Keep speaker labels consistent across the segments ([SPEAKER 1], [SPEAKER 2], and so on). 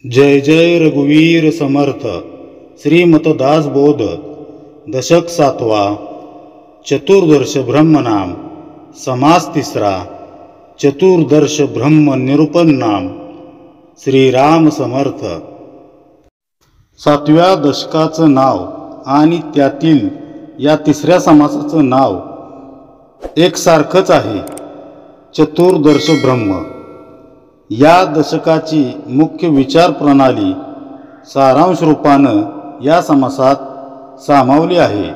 [SPEAKER 1] जय जय रघुवीर समर्थ श्रीमतदास बोध दशक 7वा चतुर्दश ब्रह्मनाम समास 3रा चतुर्दश ब्रह्म निरूपण नाम श्रीराम समर्थ। 7व्या दशकाचं नाव आणि त्यातील या 3ऱ्या समासाचं नाव एकसारखंच आहे, चतुर्दश ब्रह्म। या दशकाची मुख्य विचार प्रणाली सारांश रूपानं या समासात सामावली आहे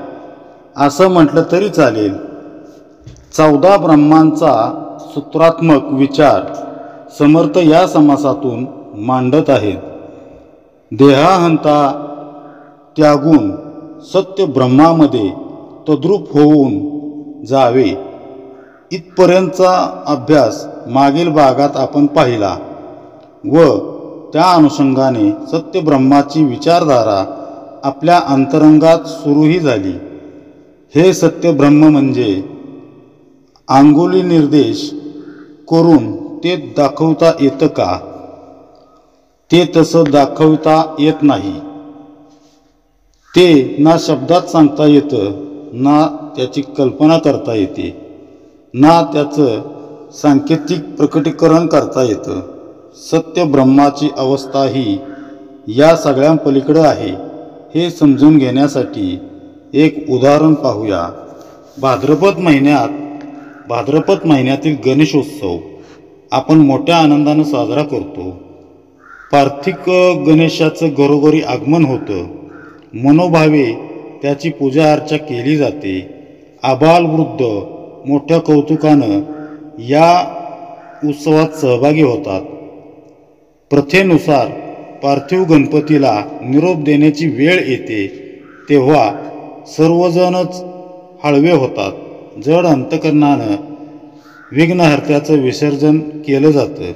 [SPEAKER 1] असं म्हटलं तरी चालेल। 14 ब्रह्मांचा सूत्रात्मक विचार समर्थ या समासातून मांडत आहेत। देहाहंता त्यागून सत्य ब्रह्मामध्ये तद्रूप होऊन जावे इथपर्यंतचा अभ्यास मागील भागात आपण पाहिला व त्या अनुषंगाने सत्य ब्रह्माची विचारधारा आपल्या अंतरंगात सुरूही झाली। हे सत्य ब्रह्म म्हणजे अंगुली निर्देश करून ते दाखवता येतं का? ते तसं दाखवता येत नाही। ते ना शब्दात सांगता येतं, ना त्याची कल्पना करता येते, ना त्याचं सांकेतिक प्रकटीकरण करता येतं। सत्य ब्रह्माची अवस्था ही या सगळ्यांपलीकडे आहे हे समजून घेण्यासाठी एक उदाहरण पाहूया। भाद्रपद महिन्यातील गणेशोत्सव आपण मोठ्या आनंदानं साजरा करतो। पार्थिक गणेशाचं घरोघरी आगमन होतं। मनोभावे त्याची पूजा अर्चा केली जाते। आबालवृद्ध मोठ्या कौतुकानं या उत्सवात सहभागी होतात। प्रथेनुसार पार्थिव गणपतीला निरोप देण्याची वेळ येते तेव्हा सर्वजणच हळवे होतात। जड अंतकरणानं विघ्नहर्त्याचं विसर्जन केलं जातं।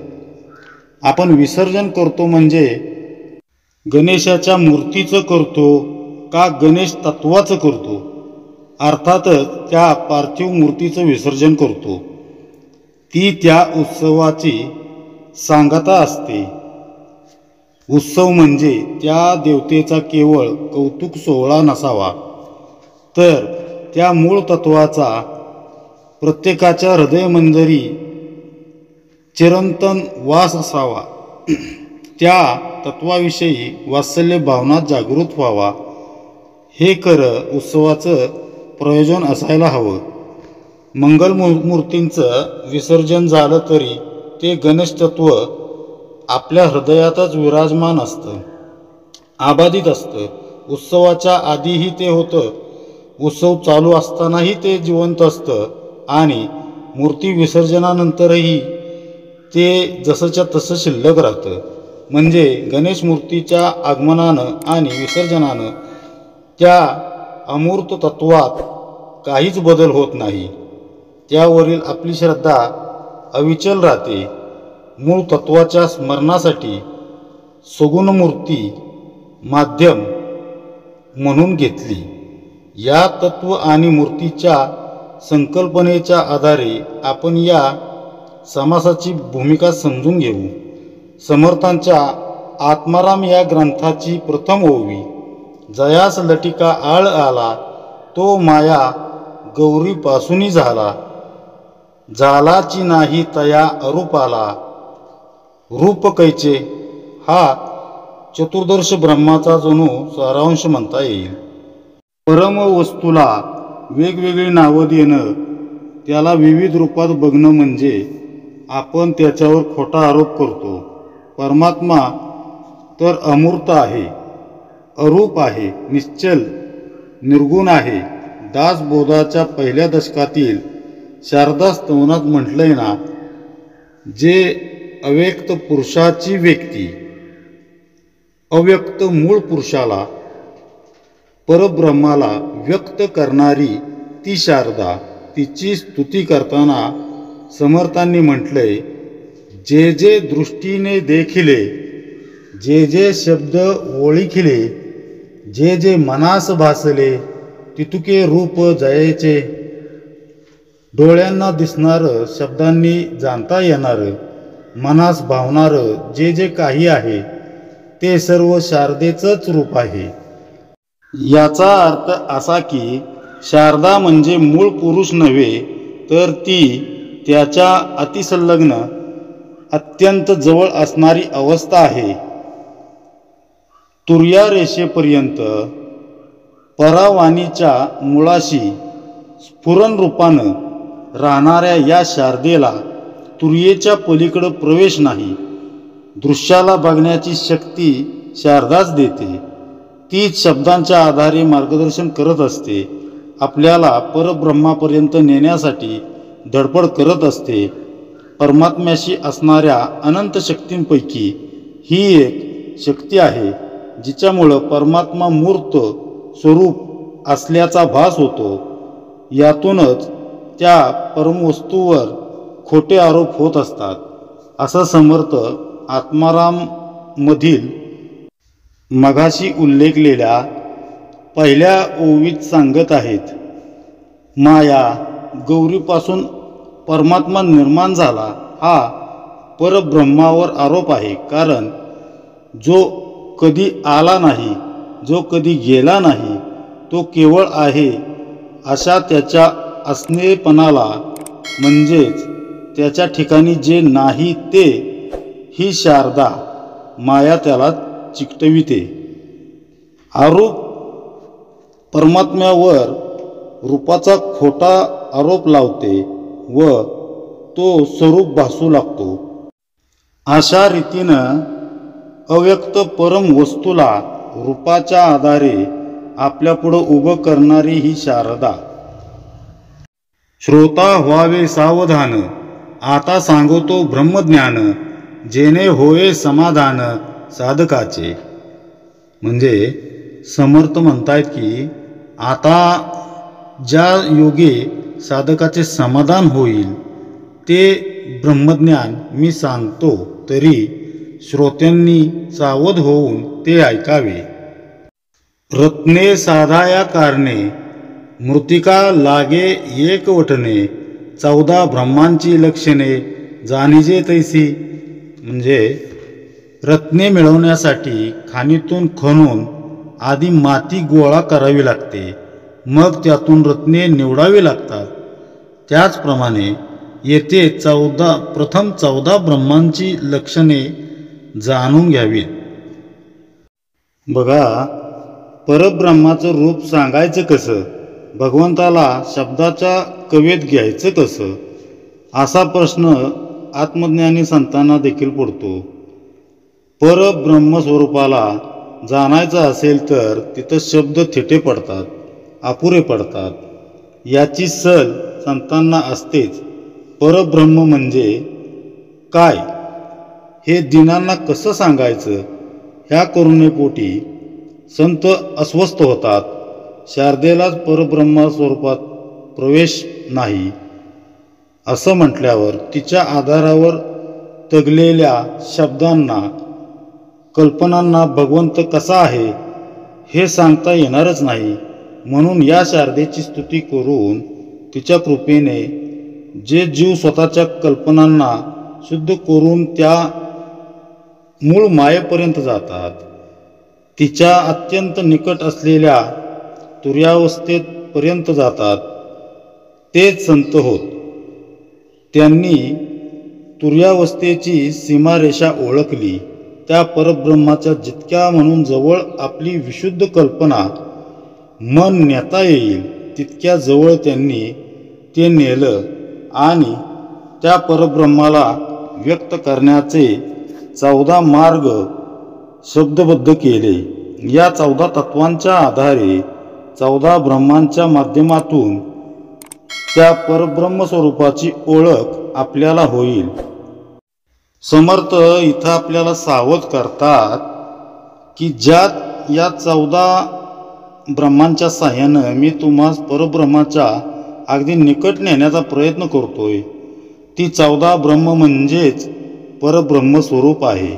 [SPEAKER 1] आपण विसर्जन करतो म्हणजे गणेशाच्या मूर्तीचं करतो का गणेश तत्वाचं करतो? अर्थातच त्या पार्थिव मूर्तीचं विसर्जन करतो। ती त्या उत्सवाची सांगता असते। उत्सव म्हणजे त्या देवतेचा केवळ कौतुक सोहळा नसावा, तर त्या मूळ तत्वाचा प्रत्येकाच्या हृदयमंदिरी चिरंतन वास असावा। त्या तत्वाविषयी वात्सल्य भावना जागृत व्हावा, हे खरं उत्सवाचं प्रयोजन असायला हवं। मंगल मूर्तींचं विसर्जन झालं तरी ते गणेश तत्व आपल्या हृदयातच विराजमान असतं, आबादित असतं। उत्सवाच्या आधीही ते होतं, उत्सव चालू असतानाही ते जिवंत असतं आणि मूर्ती विसर्जनानंतरही ते जसंच्या तसं शिल्लक राहतं। म्हणजे गणेश मूर्तीच्या आगमनानं आणि विसर्जनानं त्या अमूर्त तत्वात काहीच बदल होत नाही। त्यावरील आपली श्रद्धा अविचल राहते। मूळ तत्वाच्या स्मरणासाठी सगुण मूर्ती माध्यम म्हणून घेतली। या तत्व आणि मूर्तीच्या संकल्पनेच्या आधारे आपण या समासाची भूमिका समजून घेऊ। समर्थांच्या आत्माराम या ग्रंथाची प्रथम ओवी, जयास लटिका आळ आला तो माया गौरीपासूनी झाला, झालाची नाही तया अरूपाला, रूप कैचे, हा चतुर्दश ब्रह्माचा जणू सारांश म्हणता येईल। परमवस्तूला वेगवेगळी नावं देणं, त्याला विविध रूपात बघणं म्हणजे आपण त्याच्यावर खोटा आरोप करतो। परमात्मा तर अमूर्त आहे, अरूप आहे, निश्चल निर्गुण आहे। दासबोधाच्या 1ल्या दशकातील शारदा स्तवनात म्हटलंय ना, जे अव्यक्त पुरुषाची व्यक्ती अव्यक्त मूळ पुरुषाला परब्रह्माला व्यक्त करणारी ती शारदा, तिची स्तुती करताना समर्थांनी म्हटलंय, जे जे दृष्टीने देखिले, जे जे शब्द ओळखिले, जे जे मनास भासले, तितुके रूप जयाचे। डोळ्यांना दिसणारं, शब्दांनी जाणता येणारं, मनास भावणारं जे जे काही आहे ते सर्व शारदेचंच रूप आहे. याचा अर्थ असा की शारदा म्हणजे मूळ पुरुष नव्हे, तर ती त्याच्या अतिसंलग्न अत्यंत जवळ असणारी अवस्था आहे. तुर्या रेषेपर्यंत परावाणीच्या मुळाशी स्फुरण रूपानं राहणाऱ्या या शारदेला तुर्येच्या पलीकडं प्रवेश नाही. दृश्याला बघण्याची शक्ती शारदाच देते. तीच शब्दांच्या आधारे मार्गदर्शन करत असते. आपल्याला परब्रह्मापर्यंत नेण्यासाठी धडपड करत असते. परमात्म्याशी असणाऱ्या अनंत शक्तींपैकी ही एक शक्ती आहे, जिच्यामुळं परमात्मा मूर्त स्वरूप असल्याचा भास होतो. यातूनच त्या परमवस्तूवर खोटे आरोप होत असतात, असं समर्थ आत्माराम मधील मगाशी उल्लेखलेल्या पहिल्या ओवीत सांगत आहेत. माया गौरीपासून परमात्मा निर्माण झाला हा परब्रह्मावर आरोप आहे. कारण जो कधी आला नाही, जो कधी गेला नाही, तो केवळ आहे अशा त्याच्या असणेपणाला, म्हणजेच त्याच्या ठिकाणी जे नाही ते, ही शारदा माया त्याला चिकटविते. आरोप परमात्म्यावर रूपाचा खोटा आरोप लावते व तो स्वरूप भासू लागतो. अशा रीतीनं अव्यक्त परम वस्तूला रूपाच्या आधारे आपल्यापुढं उभं करणारी ही शारदा. श्रोता व्हावे सावधान, आता सांगतो ब्रह्मज्ञान, जेणे होय समाधान साधकाचे. म्हणजे समर्थ म्हणतायत की आता ज्या योगे साधकाचे समाधान होईल ते ब्रह्मज्ञान मी सांगतो, तरी श्रोत्यांनी सावध होऊन ते ऐकावे. रत्ने साधाया कारणे, मृत्तिका लागे एकवटणे, 14 ब्रह्मांची लक्षणे जाणीजे तैसी. म्हणजे रत्ने मिळवण्यासाठी खाणीतून खणून आधी माती गोळा करावी लागते, मग त्यातून रत्ने निवडावी लागतात. त्याचप्रमाणे येथे प्रथम 14 ब्रह्मांची लक्षणे जाणून घ्यावीत. बघा, परब्रह्माचं रूप सांगायचं कसं, भगवंताला शब्दाच्या कवेत घ्यायचं कसं, असा प्रश्न आत्मज्ञानी संतांना देखील पडतो. परब्रह्म स्वरूपाला जाणायचं असेल तर तिथं शब्द थिटे पडतात, अपुरे पडतात. याची सल संतांना असतेच. परब्रह्म म्हणजे काय हे दिनांना कसं सांगायचं, ह्या करुणेपोटी संत अस्वस्थ होतात. शारदेलाच परब्रह्म स्वरूपात प्रवेश नाही असं म्हटल्यावर तिच्या आधारावर तगलेल्या शब्दांना, कल्पनांना भगवंत कसा आहे हे सांगता येणारच नाही. म्हणून या शारदेची स्तुती करून तिच्या कृपेने जे जीव स्वतःच्या कल्पनांना शुद्ध करून त्या मूळ मायेपर्यंत जातात, तिच्या अत्यंत निकट असलेल्या तुर्यावस्थेपर्यंत जातात, तेच संत होत. त्यांनी तुर्यावस्थेची सीमारेषा ओळखली. त्या परब्रह्माच्या जितक्या म्हणून जवळ आपली विशुद्ध कल्पना मन नेता येईल तितक्या जवळ त्यांनी ते नेलं आणि त्या परब्रह्माला व्यक्त करण्याचे 14 मार्ग शब्दबद्ध केले. या 14 तत्वांच्या आधारे 14 ब्रह्मांच्या माध्यमातून त्या परब्रह्म स्वरूपाची ओळख आपल्याला होईल. समर्थ इथं आपल्याला सावध करतात की ज्यात या 14 ब्रह्मांच्या साह्यानं मी तुम्हास परब्रह्माच्या अगदी निकट नेण्याचा प्रयत्न करतोय, ती 14 ब्रह्म म्हणजेच परब्रह्म स्वरूप आहे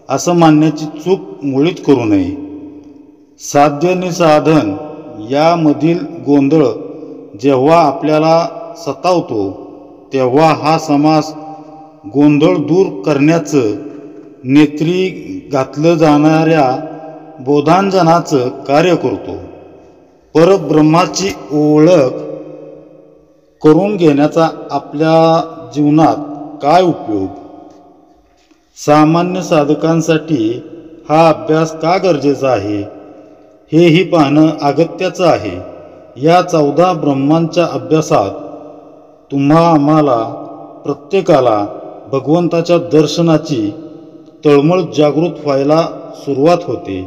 [SPEAKER 1] असं मानण्याची चूक मुळीच करू नये. साध्य आणि साधन यामधील गोंधळ जेव्हा आपल्याला सतावतो तेव्हा हा समास गोंधळ दूर करण्याचं नेत्री घातलं जाणाऱ्या बोधांजनाचं कार्य करतो. परब्रह्माची ओळख करून घेण्याचा आपल्या जीवनात काय उपयोग? सामान्य साधकांसाठी हा अभ्यास का गरजेचा आहे हेही पाहणं अगत्याचं आहे. या 14 ब्रह्मांच्या अभ्यासात आम्हाला प्रत्येकाला भगवंताच्या दर्शनाची तळमळ जागृत व्हायला सुरुवात होते.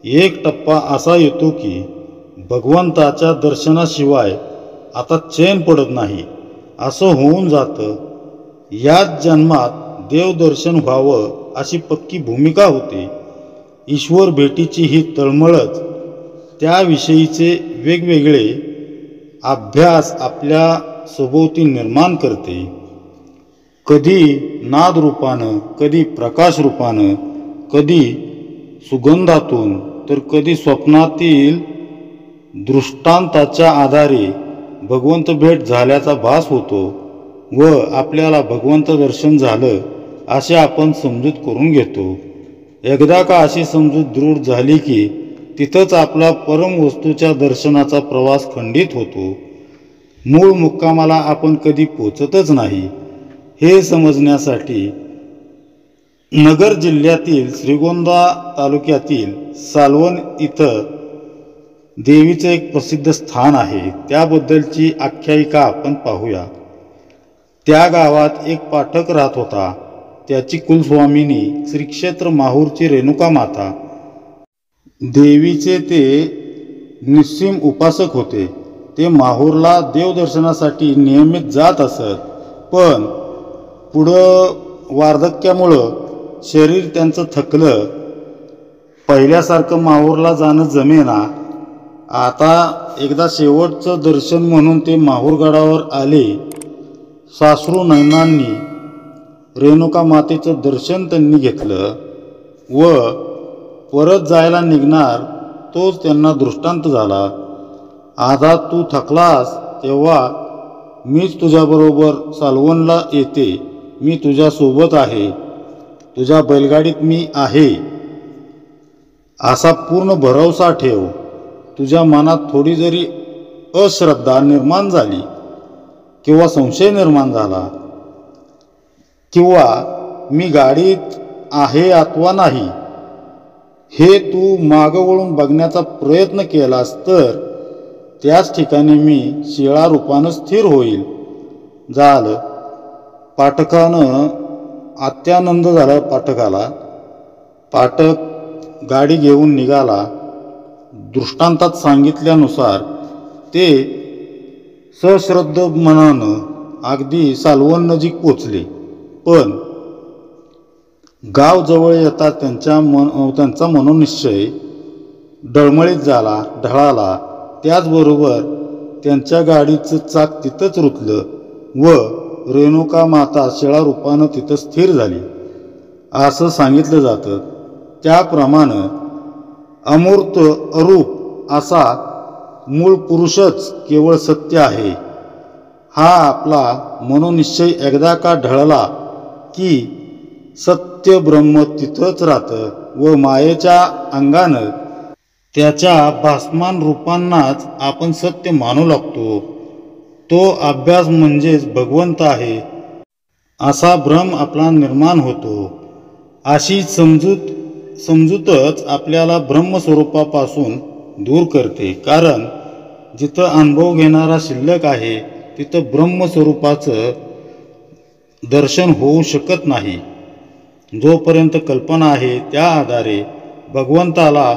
[SPEAKER 1] एक टप्पा असा येतो की भगवंताच्या दर्शनाशिवाय आता चैन पडत नाही असं होऊन जातं. याच जन्मात देवदर्शन व्हावं अशी पक्की भूमिका होते. ईश्वर भेटीची ही तळमळच त्याविषयीचे वेगवेगळे अभ्यास आपल्या सभोवती निर्माण करते. कधी नाद रूपानं, कधी प्रकाश रूपानं, कधी सुगंधातून, तर कधी स्वप्नातील दृष्टांताच्या आधारे भगवंत भेट झाल्याचा भास होतो व आपल्याला भगवंत दर्शन झालं असे आपण समजूत करून घेतो. एकदा का अशी समजूत दृढ झाली की तिथंच आपला परम वस्तूच्या दर्शनाचा प्रवास खंडित होतो. मूळ मुक्कामाला आपण कधी पोचतच नाही. हे समजण्यासाठी नगर जिल्ह्यातील श्रीगोंदा तालुक्यातील सालवण इथं देवीचं एक प्रसिद्ध स्थान आहे. त्याबद्दलची आख्यायिका आपण पाहूया. त्या गावात एक पाठक राहत होता. त्याची कुलस्वामिनी श्री क्षेत्र माहूरची रेणुका माता. देवीचे ते निस्सीम उपासक होते. ते माहूरला देवदर्शनासाठी नियमित जात असत. पण पुढं वार्धक्यामुळं शरीर त्यांचं थकलं. पहिल्यासारखं माहूरला जाणं जमेना. आता एकदा शेवटचं दर्शन म्हणून ते माहूरगडावर आले. साश्रू नयनांनी रेणुका मातेचं दर्शन त्यांनी घेतलं व परत जायला निघणार तोच त्यांना दृष्टांत झाला. आता तू थकलास तेव्हा मीच तुझ्याबरोबर सालवणला येते. मी तुझ्यासोबत आहे. तुझ्या बैलगाडीत मी आहे असा पूर्ण भरवसा ठेव. तुझ्या मनात थोडी जरी अश्रद्धा निर्माण झाली किंवा संशय निर्माण झाला किंवा मी गाडीत आहे अथवा नाही हे तू मागं वळून बघण्याचा प्रयत्न केलास तर त्याच ठिकाणी मी शिळा रूपानं स्थिर होईल. झालं. पाठकानं अत्यानंद झाला पाठकाला. पाठक गाडी घेऊन निघाला. दृष्टांतात सांगितल्यानुसार ते सश्रद्ध मनानं अगदी सालवण नजीक पोचले. पण गाव जवळ येता त्यांचा मनोनिश्चय डळमळीत झाला, ढळाला. त्याचबरोबर त्यांच्या गाडीचं चाक तिथंच रुतलं व रेणुका माता शिळा रूपानं तिथं स्थिर झाली असं सांगितलं जातं. त्याप्रमाणे अमूर्त अरूप असा मूळ पुरुषच केवळ सत्य आहे. हा आपला मनोनिश्चय एकदा का ढळला की सत्य ब्रह्म तिथंच राहतं व मायेच्या अंगानं त्याच्या भासमान रूपांनाच आपण सत्य मानू लागतो. तो अभ्यास म्हणजेच भगवंत आहे असा भ्रम आपला निर्माण होतो. अशी समजूतच आपल्याला ब्रह्मस्वरूपापासून दूर करते. कारण जिथं अनुभव घेणारा शिल्लक आहे तिथं ब्रह्मस्वरूपाचं दर्शन होऊ शकत नाही. जोपर्यंत कल्पना आहे त्या आधारे भगवंताला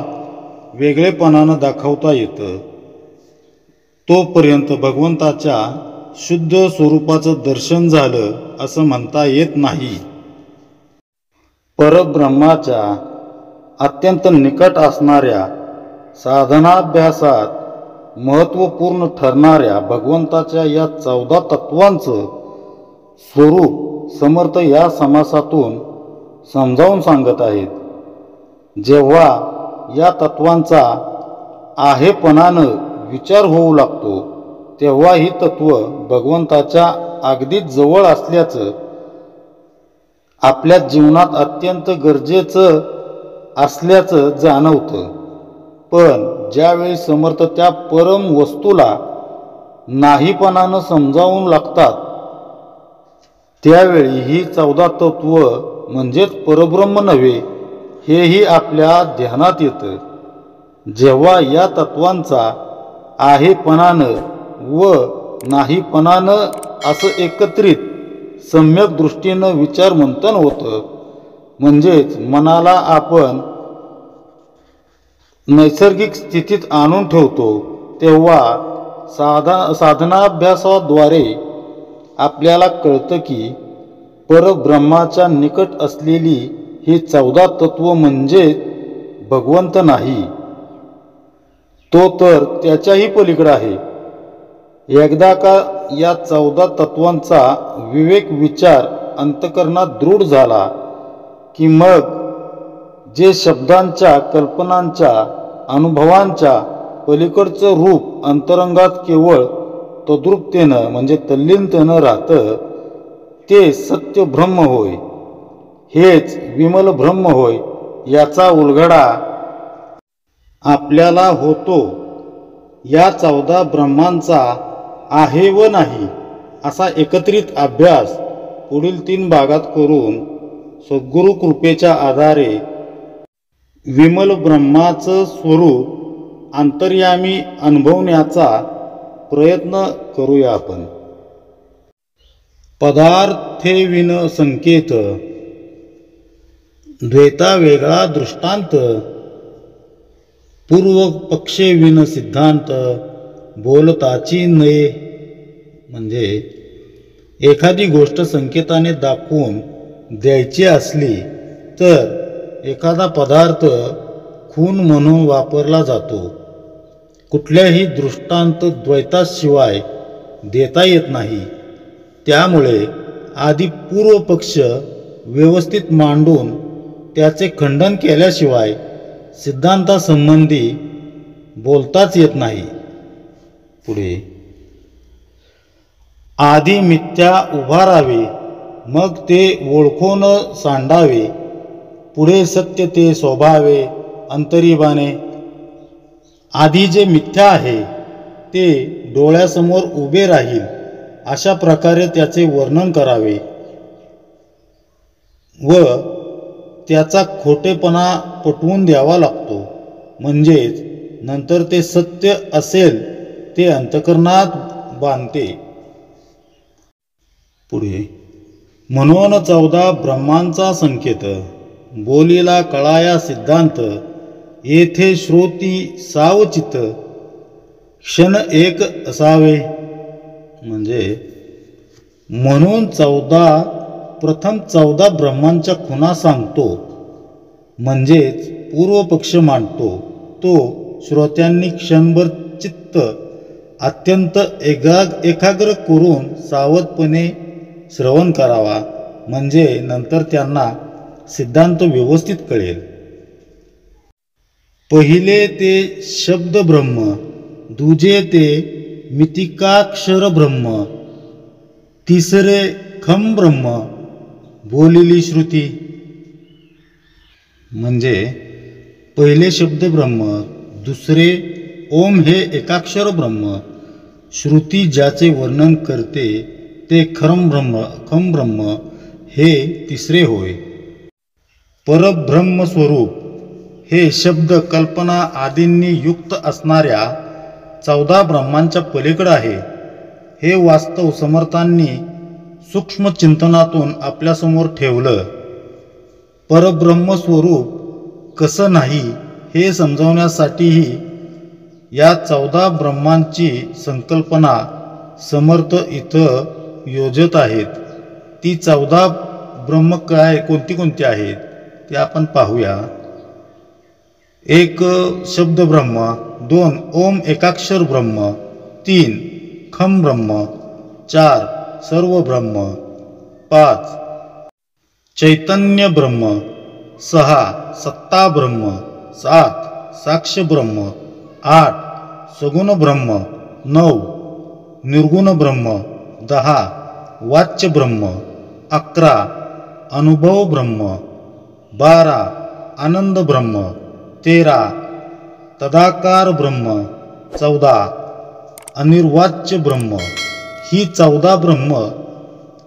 [SPEAKER 1] वेगळेपणानं दाखवता येतं तोपर्यंत भगवंताच्या शुद्ध स्वरूपाचं दर्शन झालं असं म्हणता येत नाही. परब्रह्माच्या अत्यंत निकट असणाऱ्या साधनाभ्यासात महत्त्वपूर्ण ठरणाऱ्या भगवंताच्या या 14 तत्वांचं स्वरूप समर्थ या समासातून समजावून सांगत आहेत. जेव्हा या तत्वांचा आहेपणानं विचार होऊ लागतो तेव्हा ही तत्व भगवंताच्या अगदी जवळ असल्याचं आपल्या जीवनात अत्यंत गरजेचं असल्याचं जाणवतं. पण ज्यावेळी समर्थ त्या परम वस्तूला नाहीपणानं समजावून लागतात, त्यावेळी ही 14 तत्व म्हणजेच परब्रह्म नव्हे हेही आपल्या ध्यानात येतं. जेव्हा या तत्वांचा आहेपणानं व नाहीपणानं असं एकत्रित सम्यक दृष्टीनं विचार मंथन होतं, म्हणजेच मनाला आपण नैसर्गिक स्थितीत आणून ठेवतो, तेव्हा साधनाभ्यासाद्वारे आपल्याला कळतं की परब्रह्माच्या निकट असलेली ही 14 तत्व म्हणजे भगवंत नाही, तो तर त्याच्याही पलीकडे आहे. एकदा का या 14 तत्वांचा विवेक विचार अंतःकरणात दृढ झाला की मग जे शब्दांच्या, कल्पनांच्या, अनुभवांच्या पलीकडचं रूप अंतरंगात केवळ तद्रूपतेनं म्हणजे तल्लीनतेनं राहतं, ते सत्य ब्रह्म होय, हेच विमल ब्रह्म होय याचा उलगडा आपल्याला होतो. या 14 ब्रह्मांचा आहे व नाही असा एकत्रित अभ्यास पुढील 3 भागात करून सद्गुरु कृपेच्या आधारे विमल ब्रह्माचं स्वरूप अंतर्यामी अनुभवण्याचा प्रयत्न करूया आपण. पदार्थेविन संकेत, द्वैता वेगळा दृष्टांत, पूर्व पक्षेविन सिद्धांत, बोलताची नये. म्हणजे एखादी गोष्ट संकेताने दाखवून द्यायची असली तर एखादा पदार्थ खून म्हणून वापरला जातो. कुठल्याही दृष्टांत द्वैताशिवाय देता येत नाही. त्यामुळे आधी पूर्व पक्ष व्यवस्थित मांडून त्याचे खंडन केल्याशिवाय सिद्धांतासंबंधी बोलताच येत नाही. पुढे आधी मिथ्या उभारावे, मग ते ओळखून सांडावे, पुढे सत्य ते शोभावे अंतरीबाने. आधी जे मिथ्या आहे ते डोळ्यासमोर उभे राहील अशा प्रकारे त्याचे वर्णन करावे व त्याचा खोटेपणा पटवून द्यावा लागतो. म्हणजेच नंतर ते सत्य असेल ते अंतःकरणात बांधते. पुढे म्हणून 14 ब्रह्मांचा संकेत, बोलीला कळाया सिद्धांत, येथे श्रोती सावचित, क्षण एक असावे. म्हणजे म्हणून प्रथम 14 ब्रह्मांच्या खुणा सांगतो, म्हणजेच पूर्व पक्ष मांडतो. तो श्रोत्यांनी क्षणभर चित्त अत्यंत एकाग्र करून सावधपणे श्रवण करावा, म्हणजे नंतर त्यांना सिद्धांत व्यवस्थित कळेल. पहिले ते शब्द ब्रह्म, दुजे ते मितिकाक्षर ब्रह्म, तिसरे खम ब्रह्म, बोलिली श्रुती. म्हणजे पहिले शब्द ब्रह्म, दुसरे ओम हे एकाक्षर ब्रह्म, श्रुती ज्याचे वर्णन करते ते खम ब्रह्म हे तिसरे होय. परब्रह्म स्वरूप हे शब्द, कल्पना आदींनी युक्त असणाऱ्या 14 ब्रह्मांच्या पलीकडे आहे. हे वास्तव समर्थांनी सूक्ष्म चिंतनातून आपल्यासमोर ठेवलं. परब्रह्म स्वरूप कसं नाही हे समजावण्यासाठीही या 14 ब्रह्मांची संकल्पना समर्थ इथं योजत आहेत. ती 14 ब्रह्म कोणती कोणती आहेत ते आपण पाहूया. 1 शब्द ब्रह्म, 2 ओम एकाक्षर ब्रह्म, 3 खम ब्रह्म, 4 सर्व ब्रह्म, 5 चैतन्य ब्रह्म, 6 सत्ता ब्रह्म, 7 साक्ष ब्रह्म, 8 सगुण ब्रह्म, 9 निर्गुण ब्रह्म, 10 वाच्य ब्रह्म, 11 अनुभव ब्रह्म, 12 आनंद ब्रह्म, 13 तदाकार ब्रह्म, 14 अनिर्वाच्य ब्रह्म. ही 14 ब्रह्म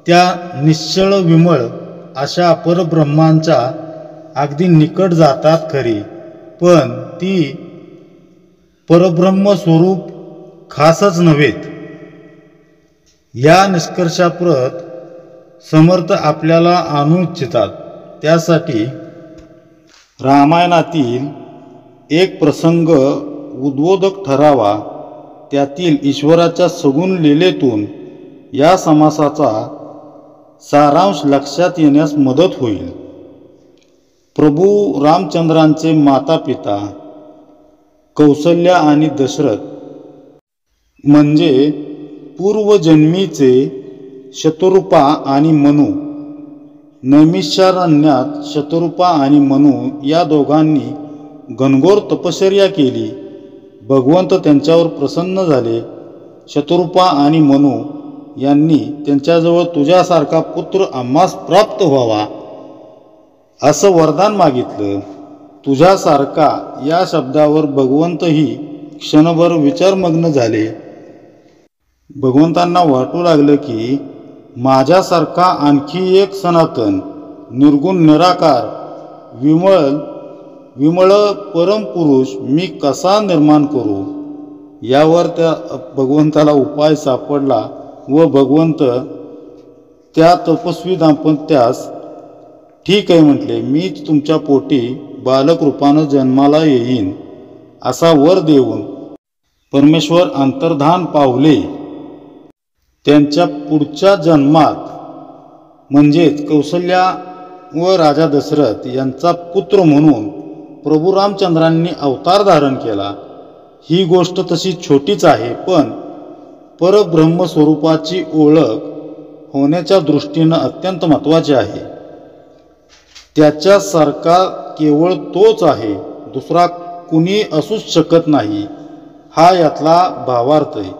[SPEAKER 1] त्या निश्चळ विमळ अशा परब्रह्मांच्या अगदी निकट जातात खरी, पण ती परब्रह्म स्वरूप खासच नव्हेत. या निष्कर्षाप्रत समर्थ आपल्याला आणू इच्छितात. त्यासाठी रामायणातील एक प्रसंग उद्बोधक ठरावा. त्यातील ईश्वराच्या सगुण लीलेतून या समासाचा सारांश लक्षात येण्यास मदत होईल. प्रभू रामचंद्रांचे माता पिता कौसल्या आणि दशरथ म्हणजे पूर्वजन्मीचे शतरूपा आणि मनू. नैमिषारण्यात शतरूपा आणि मनू या दोघांनी घनघोर तपश्चर्या केली. भगवंत त्यांच्यावर प्रसन्न झाले. शतरूपा आणि मनू यांनी त्यांच्याजवळ तुझ्यासारखा पुत्र आम्हास प्राप्त व्हावा असं वरदान मागितलं. तुझ्यासारखा या शब्दावर भगवंतही क्षणभर विचारमग्न झाले. भगवंतांना वाटू लागलं की माझ्यासारखा आणखी एक सनातन निर्गुण निराकार विमळ परमपुरुष मी कसा निर्माण करू. यावर त्या भगवंताला उपाय सापडला व भगवंत त्या तपस्वी दाम्पत्यास ठीक आहे म्हटले. मीच तुमच्या पोटी बालक रूपानं जन्माला येईन असा वर देऊन परमेश्वर अंतर्धान पावले. त्यांच्या पुढच्या जन्मात म्हणजेच कौसल्या व राजा दशरथ यांचा पुत्र म्हणून प्रभू रामचंद्रांनी अवतार धारण केला. ही गोष्ट तशी छोटीच आहे, पण परब्रह्म स्वरूपाची ओळख होण्याच्या दृष्टीनं अत्यंत महत्त्वाची आहे. त्याच्यासारखा केवळ तोच आहे, दुसरा कुणी असूच शकत नाही, हा यातला भावार्थ आहे.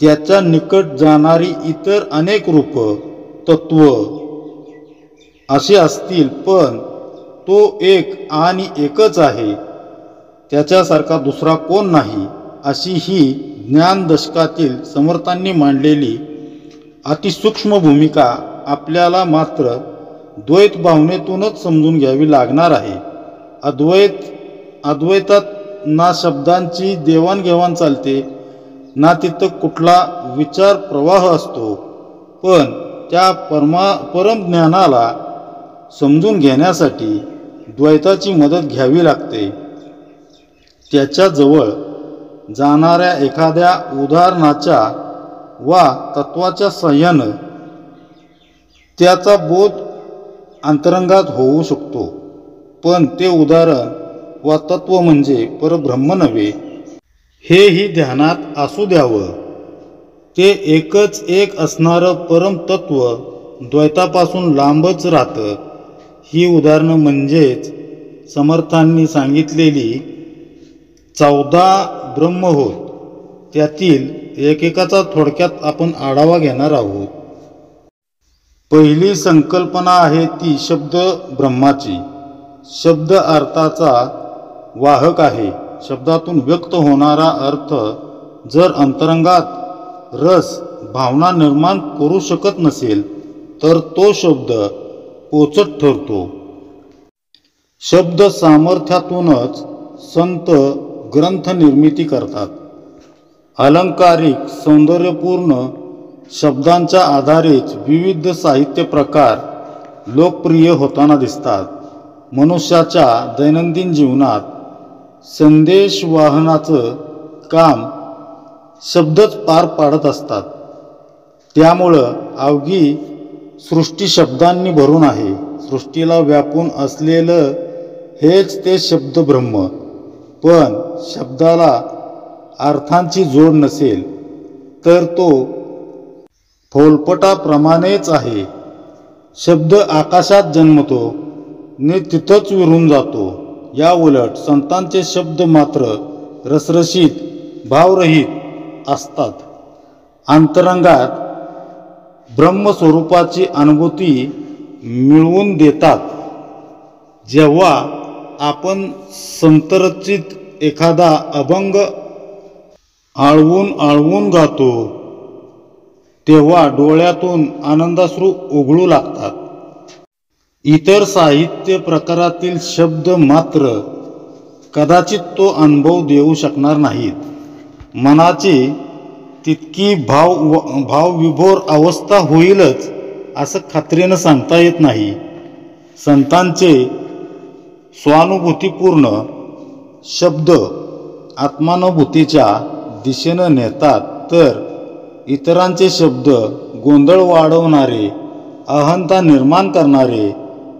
[SPEAKER 1] त्याच्या निकट जाणारी इतर अनेक रूप तत्व असे असतील, पण तो एक आणि एकच आहे, त्याच्यासारखा दुसरा कोण नाही, अशी ही ज्ञानदशकातील समर्थांनी मांडलेली अतिसूक्ष्म भूमिका आपल्याला मात्र द्वैत भावनेतूनच समजून घ्यावी लागणार आहे. अद्वैतात ना शब्दांची देवाणघेवाण चालते ना तिथं कुठला विचार प्रवाह असतो, पण त्या परमज्ञानाला समजून घेण्यासाठी द्वैताची मदत घ्यावी लागते. त्याच्याजवळ जाणाऱ्या एखाद्या उदाहरणाच्या वा तत्वाच्या साह्यानं त्याचा बोध अंतरंगात होऊ शकतो, पण ते उदाहरण वा तत्व म्हणजे परब्रह्म नव्हे, हेही ध्यानात असू द्यावं. ते एकच एक असणारं परमतत्व द्वैतापासून लांबच राहतं. ही उदाहरणं म्हणजेच समर्थांनी सांगितलेली 14 ब्रह्म होत. त्यातील एकेकाचा थोडक्यात आपण आढावा घेणार आहोत. पहिली संकल्पना आहे ती शब्द ब्रह्माची. शब्द अर्थाचा वाहक आहे. शब्दातून व्यक्त होणारा अर्थ जर अंतरंगात रस भावना निर्माण करू शकत नसेल तर तो शब्द पोचट ठरतो. शब्द सामर्थ्यातूनच संत ग्रंथ निर्मिती करतात. अलंकारिक सौंदर्यपूर्ण शब्दांच्या आधारेच विविध साहित्य प्रकार लोकप्रिय होताना दिसतात. मनुष्याच्या दैनंदिन जीवनात संदेशवाहनाचं काम शब्दच पार पाडत असतात. त्यामुळं अवघी सृष्टी शब्दांनी भरून आहे. सृष्टीला व्यापून असलेलं हेच ते शब्द ब्रह्म. पण शब्दाला अर्थांची जोड नसेल तर तो फोलपटाप्रमाणेच आहे. शब्द आकाशात जन्मतो ने तिथंच विरून जातो. या उलट संतांचे शब्द मात्र रसरशीत भावरहित असतात. अंतरंगात ब्रह्मस्वरूपाची अनुभूती मिळवून देतात. जेव्हा आपण संतरचित एखादा अभंग आळवून गातो तेव्हा डोळ्यातून आनंदाश्रू ओघळू लागतात. इतर साहित्य प्रकारातील शब्द मात्र कदाचित तो अनुभव देऊ शकणार नाहीत. मनाची तितकी भावविभोर अवस्था होईलच असं खात्रीनं सांगता येत नाही. संतांचे स्वानुभूतीपूर्ण शब्द आत्मानुभूतीच्या दिशेनं नेतात, तर इतरांचे शब्द गोंधळ वाढवणारे, अहंता निर्माण करणारे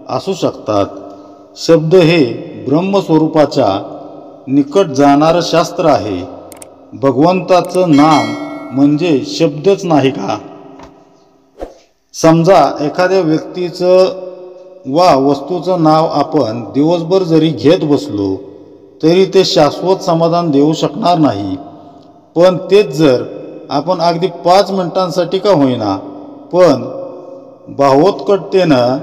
[SPEAKER 1] असू शकतात. शब्द हे ब्रह्मस्वरूपाच्या निकट जाणारं शास्त्र आहे. भगवंताचं नाम म्हणजे शब्दच नाही का? समजा एखाद्या व्यक्तीचं वा वस्तूचं नाव आपण दिवसभर जरी घेत बसलो तरी ते शाश्वत समाधान देऊ शकणार नाही. पण तेच जर आपण अगदी 5 मिनिटांसाठी का होईना पण भावोत्कटतेनं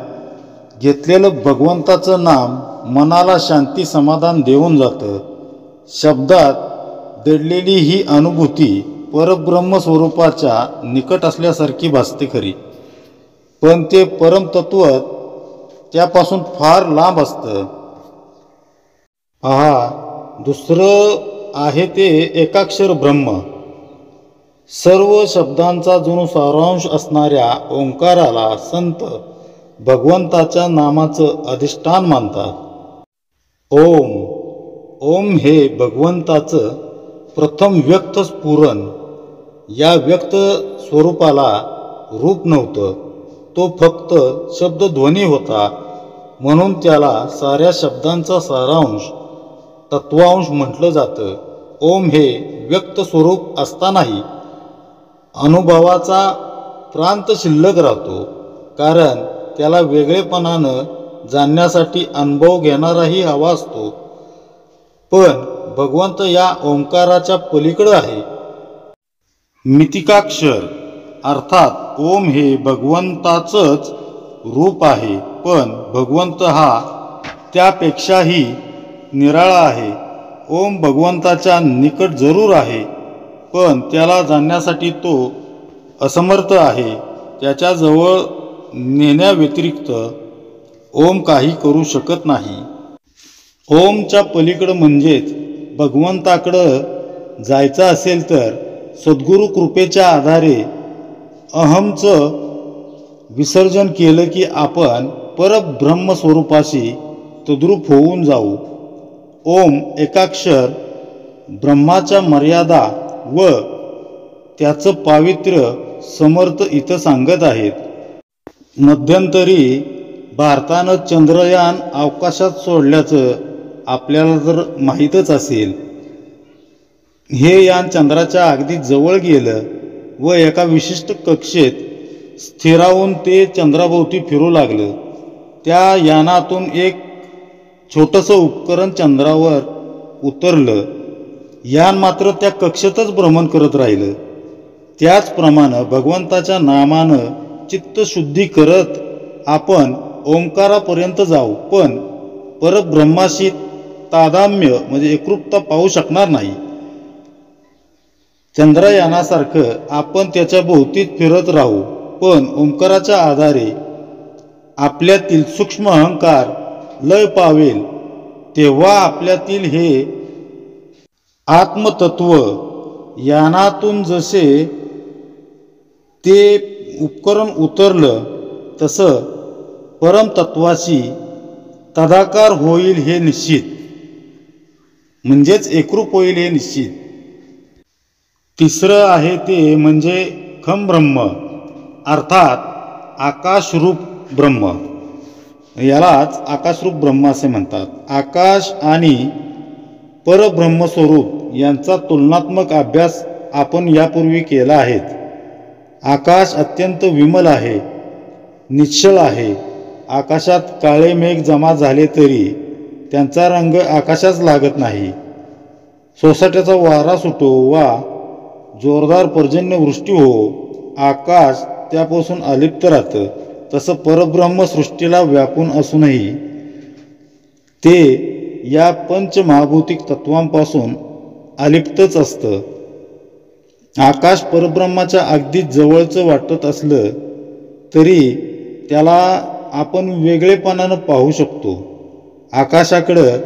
[SPEAKER 1] घेतलेलं भगवंताचं नाम मनाला शांती समाधान देऊन जातं. शब्दात दडलेली ही अनुभूती परब्रह्म स्वरूपाच्या निकट असल्यासारखी भासते खरी, पण ते परमतत्व त्यापासून फार लांब असतं. पहा, दुसरं आहे ते एकाक्षर ब्रह्म. सर्व शब्दांचा जणू सारांश असणाऱ्या ओंकाराला संत भगवंताच्या नामाचं अधिष्ठान मानतात. ओम हे भगवंताचं प्रथम व्यक्त स्फुरण. या व्यक्त स्वरूपाला रूप नव्हतं, तो फक्त शब्दध्वनी होता. म्हणून त्याला साऱ्या शब्दांचा सारांश, तत्वांश म्हटलं जातं. ओम हे व्यक्त स्वरूप असतानाही अनुभवाचा प्रांत शिल्लक राहतो, कारण त्याला वेगळेपणानं जाणण्यासाठी अनुभव घेणाराही हवा असतो. पण भगवंत या ओंकाराच्या पलीकडं आहे. मितिकाक्षर अर्थात ओम हे भगवंताचंच रूप आहे, पण भगवंत हा त्यापेक्षाही निराळा आहे. ओम भगवंताच्या निकट जरूर आहे, पण त्याला जाणण्यासाठी तो असमर्थ आहे. त्याच्याजवळ नेण्याव्यतिरिक्त ओम काही करू शकत नाही. ओमच्या पलीकडं म्हणजेच भगवंताकडं जायचं असेल तर सद्गुरू कृपेच्या आधारे अहमचं विसर्जन केलं की आपण परब्रह्म स्वरूपाशी तद्रूप होऊन जाऊ. ओम एकाक्षर ब्रह्माच्या मर्यादा व त्याचं पावित्र्य समर्थ इथं सांगत आहेत. मध्यंतरी भारतानं चंद्रयान अवकाशात सोडल्याचं आपल्याला तर माहीतच असेल. हे यान चंद्राच्या अगदी जवळ गेलं व एका विशिष्ट कक्षेत स्थिरावून ते चंद्राभोवती फिरू लागलं. त्या यानातून एक छोटंसं उपकरण चंद्रावर उतरलं. यान मात्र त्या कक्षेतच भ्रमण करत राहिलं. त्याचप्रमाणे भगवंताच्या नामानं चित्तशुद्धी करत आपण ओंकारापर्यंत जाऊ, पण परब्रह्माशी तादात्म्य म्हणजे एकरूपता पाहू शकणार नाही. चंद्रयानासारखं आपण त्याच्या भोवतीत फिरत राहू, पण ओंकाराच्या आधारे आपल्यातील सूक्ष्म अहंकार लय पावेल. तेव्हा आपल्यातील हे आत्मतत्व यानातून जसे ते उपकरण उतरलं तसं परमतत्वाशी तदाकार होईल हे निश्चित, म्हणजेच एकरूप होईल हे निश्चित. तिसरं आहे ते म्हणजे खम ब्रह्म अर्थात आकाशरूप ब्रह्म. यालाच आकाशरूप ब्रह्म असे म्हणतात. आकाश आणि परब्रह्मस्वरूप यांचा तुलनात्मक अभ्यास आपण यापूर्वी केला आहे. आकाश अत्यंत विमल आहे, निश्चळ आहे. आकाशात काळे मेघ जमा झाले तरी त्यांचा रंग आकाशास लागत नाही. सोसाट्याचा वारा सुटो वा जोरदार पर्जन्यवृष्टी हो, आकाश त्यापासून अलिप्त राहतं, तसं परब्रह्म सृष्टीला व्यापून असूनही ते या पंचमहाभौतिक तत्वांपासून अलिप्तच असतं. आकाश परब्रह्माच्या अगदी जवळचं वाटत असलं तरी त्याला आपण वेगळेपणानं पाहू शकतो. आकाशाकडं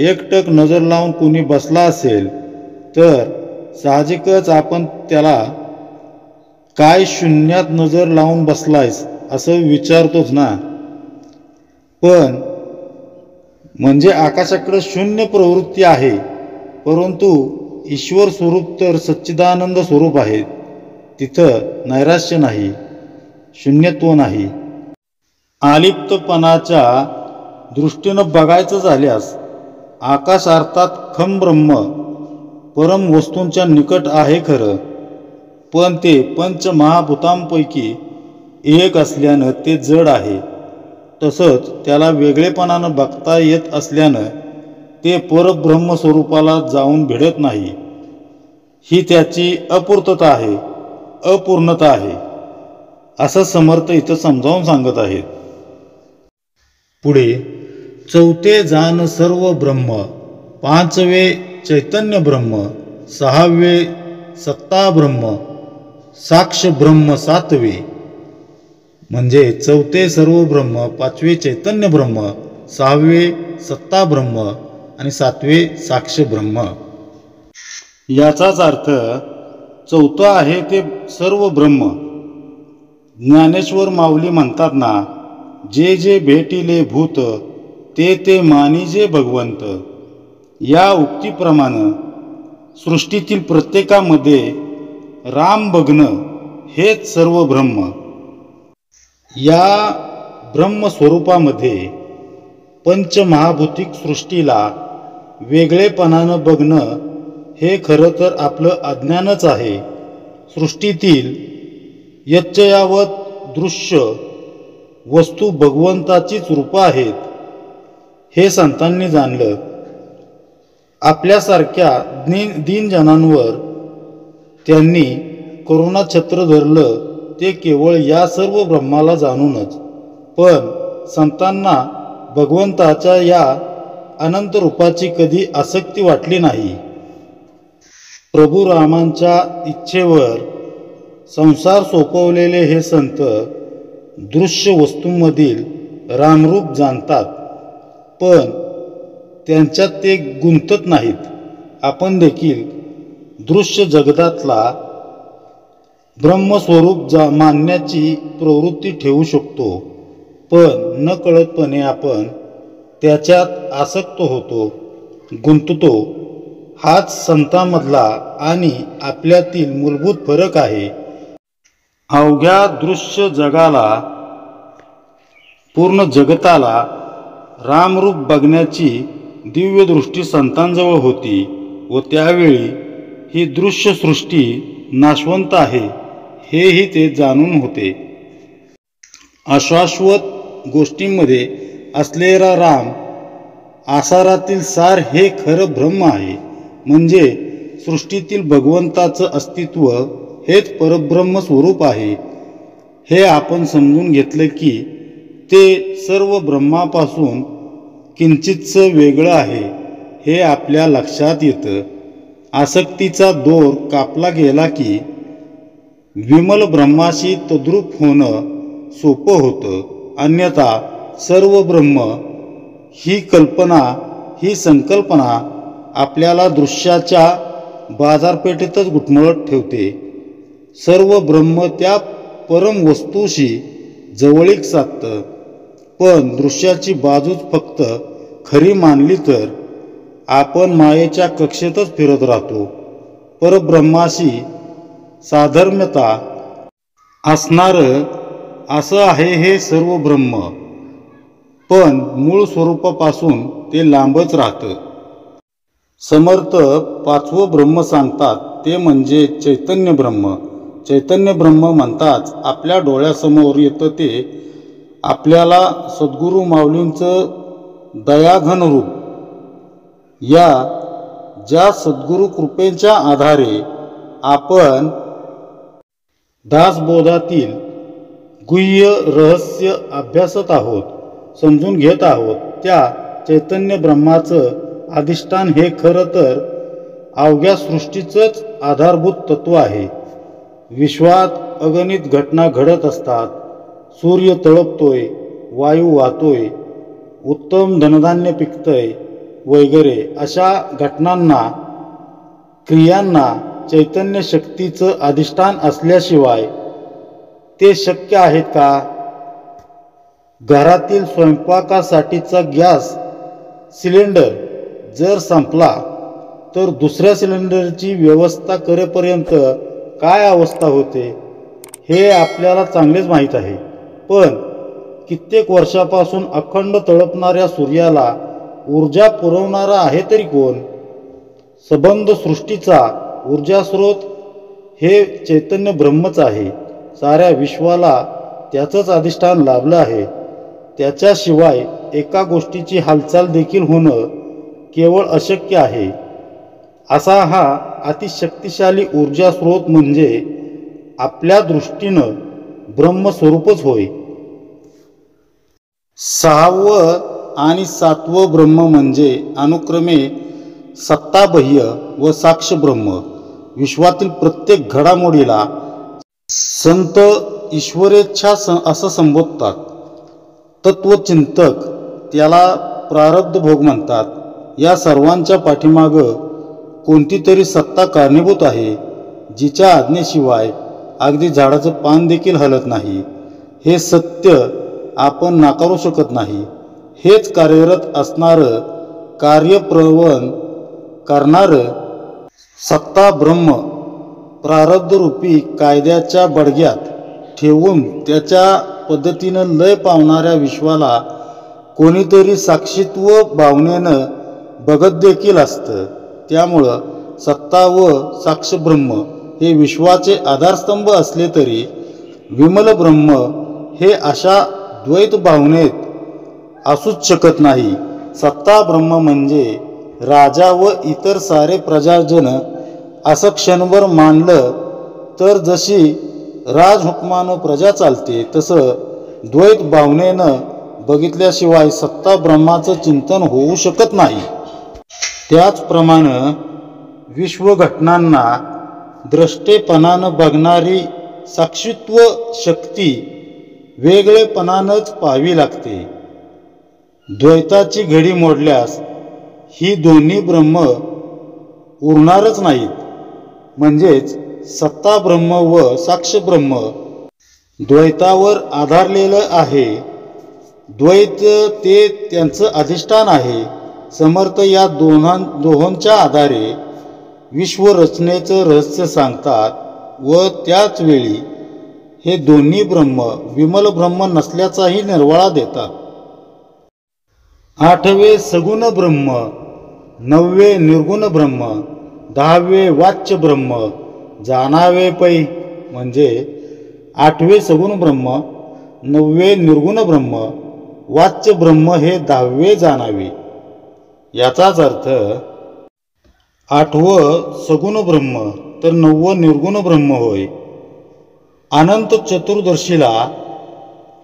[SPEAKER 1] एकटक नजर लावून कोणी बसला असेल तर साहजिकच आपण त्याला काय शून्यात नजर लावून बसलायस असं विचारतोच ना. पण म्हणजे आकाशाकडे शून्य प्रवृत्ती आहे, परंतु ईश्वर स्वरूप तर सच्चिदानंद स्वरूप आहे. तिथं नैराश्य नाही, शून्यत्व नाही. आलिप्तपणाच्या दृष्टीनं बघायचं झाल्यास आकाश अर्थात खम ब्रह्म परम वस्तूंच्या निकट आहे खरं, पण ते पंचमहाभूतांपैकी एक असल्यानं ते जड आहे. तसंच त्याला वेगळेपणानं बघता येत असल्यानं ते परब्रह्म स्वरूपाला जाऊन भिडत नाही. ही त्याची अपूर्तता आहे, अपूर्णता आहे, असं समर्थ इथं समजावून सांगत आहेत. पुढे चौथे जान सर्व ब्रह्म, पाचवे चैतन्य ब्रह्म, सहावे सत्ता ब्रह्म, साक्ष ब्रह्म सातवे. म्हणजे चौथे सर्व ब्रह्म, पाचवे चैतन्य ब्रह्म, सहावे सत्ता ब्रह्म आणि सातवे साक्ष ब्रह्म. याचाच अर्थ चौथं आहे ते सर्व ब्रह्म. ज्ञानेश्वर माऊली म्हणतात ना, जे जे भेटिले भूत ते ते मानिजे भगवंत. या उक्तीप्रमाणे सृष्टीतील प्रत्येकामध्ये राम बघणं हेच सर्व ब्रह्म. या ब्रह्मस्वरूपामध्ये पंचमहाभूतिक सृष्टीला वेगळेपणानं बघणं हे खरं तर आपलं अज्ञानच आहे. सृष्टीतील यच्चयावत दृश्य वस्तू भगवंताचीच रूपं आहेत हे संतांनी जाणलं. आपल्यासारख्या दीनजनांवर त्यांनी करुणाछत्र धरलं ते केवळ या सर्व ब्रह्माला जाणूनच. पण संतांना भगवंताच्या या अनंत रूपाची कधी आसक्ती वाटली नाही. प्रभू रामांच्या इच्छेवर संसार सोपवलेले हे संत दृश्य वस्तूंमधील रामरूप जाणतात, पण त्यांच्यात ते गुंतत नाहीत. आपण देखील दृश्य जगतातला ब्रह्मस्वरूप मानण्याची प्रवृत्ती ठेवू शकतो, पण नकळतपणे आपण त्याच्यात आसक्त होतो, गुंततो. हाच संतांमधला आणि आपल्यातील मूलभूत फरक आहे. अवघ्या दृश्य जगाला, पूर्ण जगताला रामरूप बघण्याची दिव्य दृष्टी संतांजवळ होती व त्यावेळी ही दृश्य सृष्टी नाशवंत आहे हेही ते जाणून होते. अशाश्वत गोष्टींमध्ये असलेला राम आसारातील सार हे खरं ब्रह्म आहे. म्हणजे सृष्टीतील भगवंताचं अस्तित्व हेच परब्रह्म स्वरूप आहे. हे आपण समजून घेतलं की ते सर्व ब्रह्मापासून किंचितचं वेगळं आहे हे आपल्या लक्षात येतं. आसक्तीचा दोर कापला गेला की विमल ब्रह्माशी तद्रूप होणं सोपं होतं. अन्यथा सर्व ब्रह्म ही कल्पना, ही संकल्पना आपल्याला दृश्याच्या बाजारपेठेतच घुटमळत ठेवते. सर्व ब्रह्म त्या परम वस्तूशी जवळीक साधतं, पण दृश्याची बाजूच फक्त खरी मानली तर आपण मायेच्या कक्षेतच फिरत राहतो. परब्रह्माशी साधर्म्यता असणारं असं आहे हे सर्व ब्रह्म, पण मूळ स्वरूपापासून ते लांबच राहतं. समर्थ पाचवं ब्रह्म सांगतात ते म्हणजे चैतन्य ब्रह्म. चैतन्य ब्रह्म म्हणताच आपल्या डोळ्यासमोर येतं ते आपल्याला सद्गुरू माऊलींचं दयाघन रूप. या ज्या सद्गुरू कृपेच्या आधारे आपण दासबोधातील गुह्य रहस्य अभ्यासत आहोत, समजून घेत आहोत. त्या चैतन्य ब्रह्माचं अधिष्ठान हे खरं तर अवघ्या सृष्टीचंच आधारभूत तत्व आहे. विश्वात अगणित घटना घडत असतात. सूर्य तळपतोय, वायू वाहतोय, उत्तम धनधान्य पिकतंय वगैरे अशा घटनांना, क्रियांना चैतन्य शक्तीचं अधिष्ठान असल्याशिवाय ते शक्य आहेत का? घरातील स्वयंपाकासाठीचा गॅस सिलेंडर जर संपला तर दुसऱ्या सिलेंडरची व्यवस्था करेपर्यंत काय अवस्था होते हे आपल्याला चांगलेच माहीत आहे. पण कित्येक वर्षापासून अखंड तळपणाऱ्या सूर्याला ऊर्जा पुरवणारा आहे तरी कोण? सबंध सृष्टीचा ऊर्जास्रोत हे चैतन्य ब्रह्मच आहे. साऱ्या विश्वाला त्याचंच अधिष्ठान लाभलं आहे. त्याच्याशिवाय एका गोष्टीची हालचाल देखील होणं केवळ अशक्य आहे. असा हा अतिशक्तिशाली ऊर्जास्रोत म्हणजे आपल्या दृष्टीनं ब्रह्मस्वरूपच होय. सहावं आणि सातवं ब्रह्म म्हणजे अनुक्रमे सत्ताबाह्य व साक्ष ब्रह्म. विश्वातील प्रत्येक घडामोडीला संत ईश्वरेच्छा असं संबोधतात. तत्वचिंतक त्याला प्रारब्ध भोग म्हणतात. या सर्वांच्या पाठीमागं कोणती तरी सत्ता कारणीभूत आहे, जिच्या आज्ञेशिवाय अगदी झाडाचं पान देखील हलत नाही. हे सत्य आपण नाकारू शकत नाही. हेच कार्यरत असणारं, कार्यप्रवण करणारं सत्ता ब्रह्म प्रारब्धरूपी कायद्याच्या बडग्यात ठेवून त्याच्या पद्धतीनं लय पावणाऱ्या विश्वाला कोणीतरी साक्षीत्व भावनेनं बघत देखील असतं. त्यामुळं सत्ता व साक्ष ब्रह्म हे विश्वाचे आधारस्तंभ असले तरी विमल ब्रह्म हे अशा द्वैत भावनेत असूच शकत नाही. सत्ता ब्रह्म म्हणजे राजा व इतर सारे प्रजाजन असं क्षणभर मानलं तर जशी राजहुकमानं प्रजा चालते, तसं द्वैत भावनेनं बघितल्याशिवाय सत्ता ब्रह्माचं चिंतन होऊ शकत नाही. त्याचप्रमाणे विश्वघटनांना द्रष्टेपणानं बघणारी साक्षीत्व शक्ती वेगळेपणानंच पाहावी लागते. द्वैताची घडी मोडल्यास ही दोन्ही ब्रह्म उरणारच नाहीत. म्हणजेच सत्ता ब्रह्म व साक्ष ब्रह्म द्वैतावर आधारलेलं आहे. द्वैत ते त्यांचं अधिष्ठान आहे. समर्थ या दोहोंच्या आधारे विश्वरचनेचं रहस्य सांगतात व त्याच वेळी हे दोन्ही ब्रह्म विमल ब्रह्म नसल्याचाही निर्वाळा देतात. आठवे सगुण ब्रह्म, नववे निर्गुण ब्रह्म, दहावे वाच्य ब्रह्म जाणावे पै. म्हणजे आठवे सगुण ब्रह्म, नववे निर्गुण ब्रह्म, वाच्य ब्रह्म हे 10वे जाणावे. याचाच अर्थ आठवं सगुण ब्रह्म तर 9वं निर्गुण ब्रह्म होय. अनंत चतुर्दशीला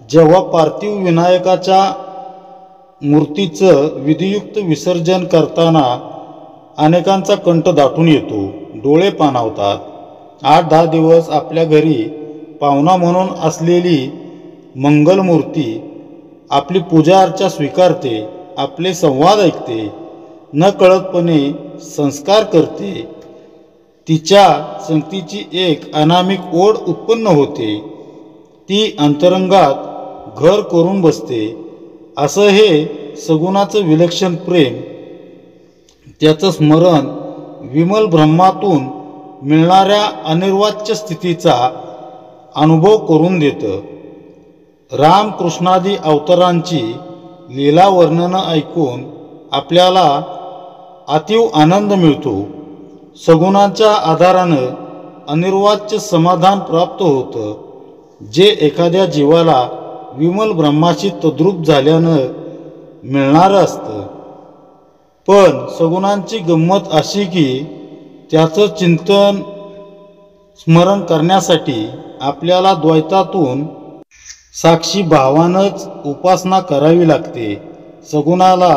[SPEAKER 1] जेव्हा पार्थिव विनायकाच्या मूर्तीचं विधियुक्त विसर्जन करताना अनेकांचा कंठ दाटून येतो, डोळे पाणावतात. 8-10 दिवस आपल्या घरी पाहुणा म्हणून असलेली मंगलमूर्ती आपली पूजा अर्चा स्वीकारते, आपले संवाद ऐकते, न कळतपणे संस्कार करते. तिच्या संगतीची एक अनामिक ओढ उत्पन्न होते. ती अंतरंगात घर करून बसते. असं हे सगुणाचं विलक्षण प्रेम, त्याचं स्मरण विमल ब्रह्मातून मिळणाऱ्या अनिर्वाच्य स्थितीचा अनुभव करून देतं. रामकृष्णादी अवतारांची लीला वर्णनं ऐकून आपल्याला अतीव आनंद मिळतो. सगुणाच्या आधारानं अनिर्वाच्य समाधान प्राप्त होतं, जे एखाद्या जीवाला विमल ब्रह्माशी तद्रूप झाल्यानं मिळणारं असतं. पण सगुणांची गंमत अशी की त्याचं चिंतन स्मरण करण्यासाठी आपल्याला द्वैतातून साक्षी भावानंच उपासना करावी लागते. सगुणाला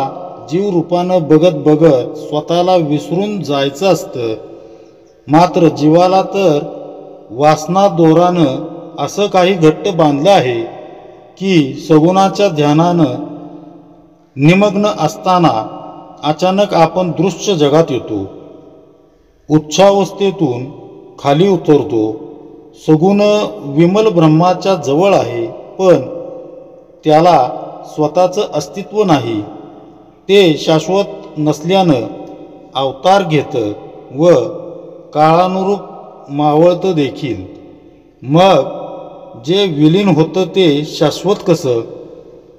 [SPEAKER 1] जीव रूपानं बघत बघत स्वतःला विसरून जायचं असतं. मात्र जीवाला तर वासना दोरानं असं काही घट्ट बांधलं आहे की सगुणाच्या ध्यानानं निमग्न असताना अचानक आपण दृश्य जगात येतो. उच्छावस्थेतून खाली उतरतो. सगुण विमल ब्रह्माच्या जवळ आहे, पण त्याला स्वतःचं अस्तित्व नाही. ते शाश्वत नसल्यानं अवतार घेतं व काळानुरूप मावळतं देखील. मग जे विलीन होतं ते शाश्वत कसं,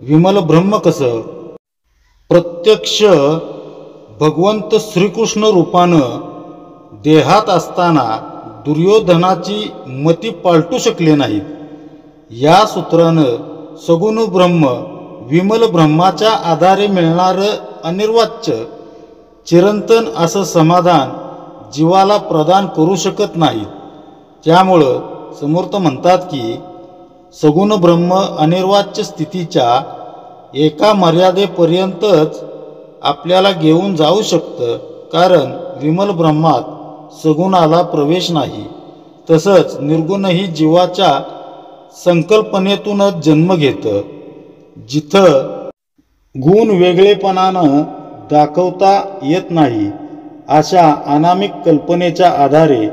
[SPEAKER 1] विमल ब्रह्म कसं? प्रत्यक्ष भगवंत श्रीकृष्ण रूपानं देहात असताना दुर्योधनाची मती पालटू शकले नाहीत. या सूत्रानं सगुण ब्रह्म विमल ब्रह्माच्या आधारे मिळणारं अनिर्वाच्य चिरंतन असं समाधान जीवाला प्रदान करू शकत नाहीत. त्यामुळं समर्थ म्हणतात की सगुण ब्रह्म अनिर्वाच्य स्थितीच्या एका मर्यादेपर्यंतच आपल्याला घेऊन जाऊ शकतं, कारण विमल ब्रह्मात सगुणाला प्रवेश नाही. तसंच निर्गुणही जीवाच्या संकल्पनेतूनच जन्म घेतं. जिथं गुण वेगळेपणानं दाखवता येत नाही अशा अनामिक कल्पनेच्या आधारे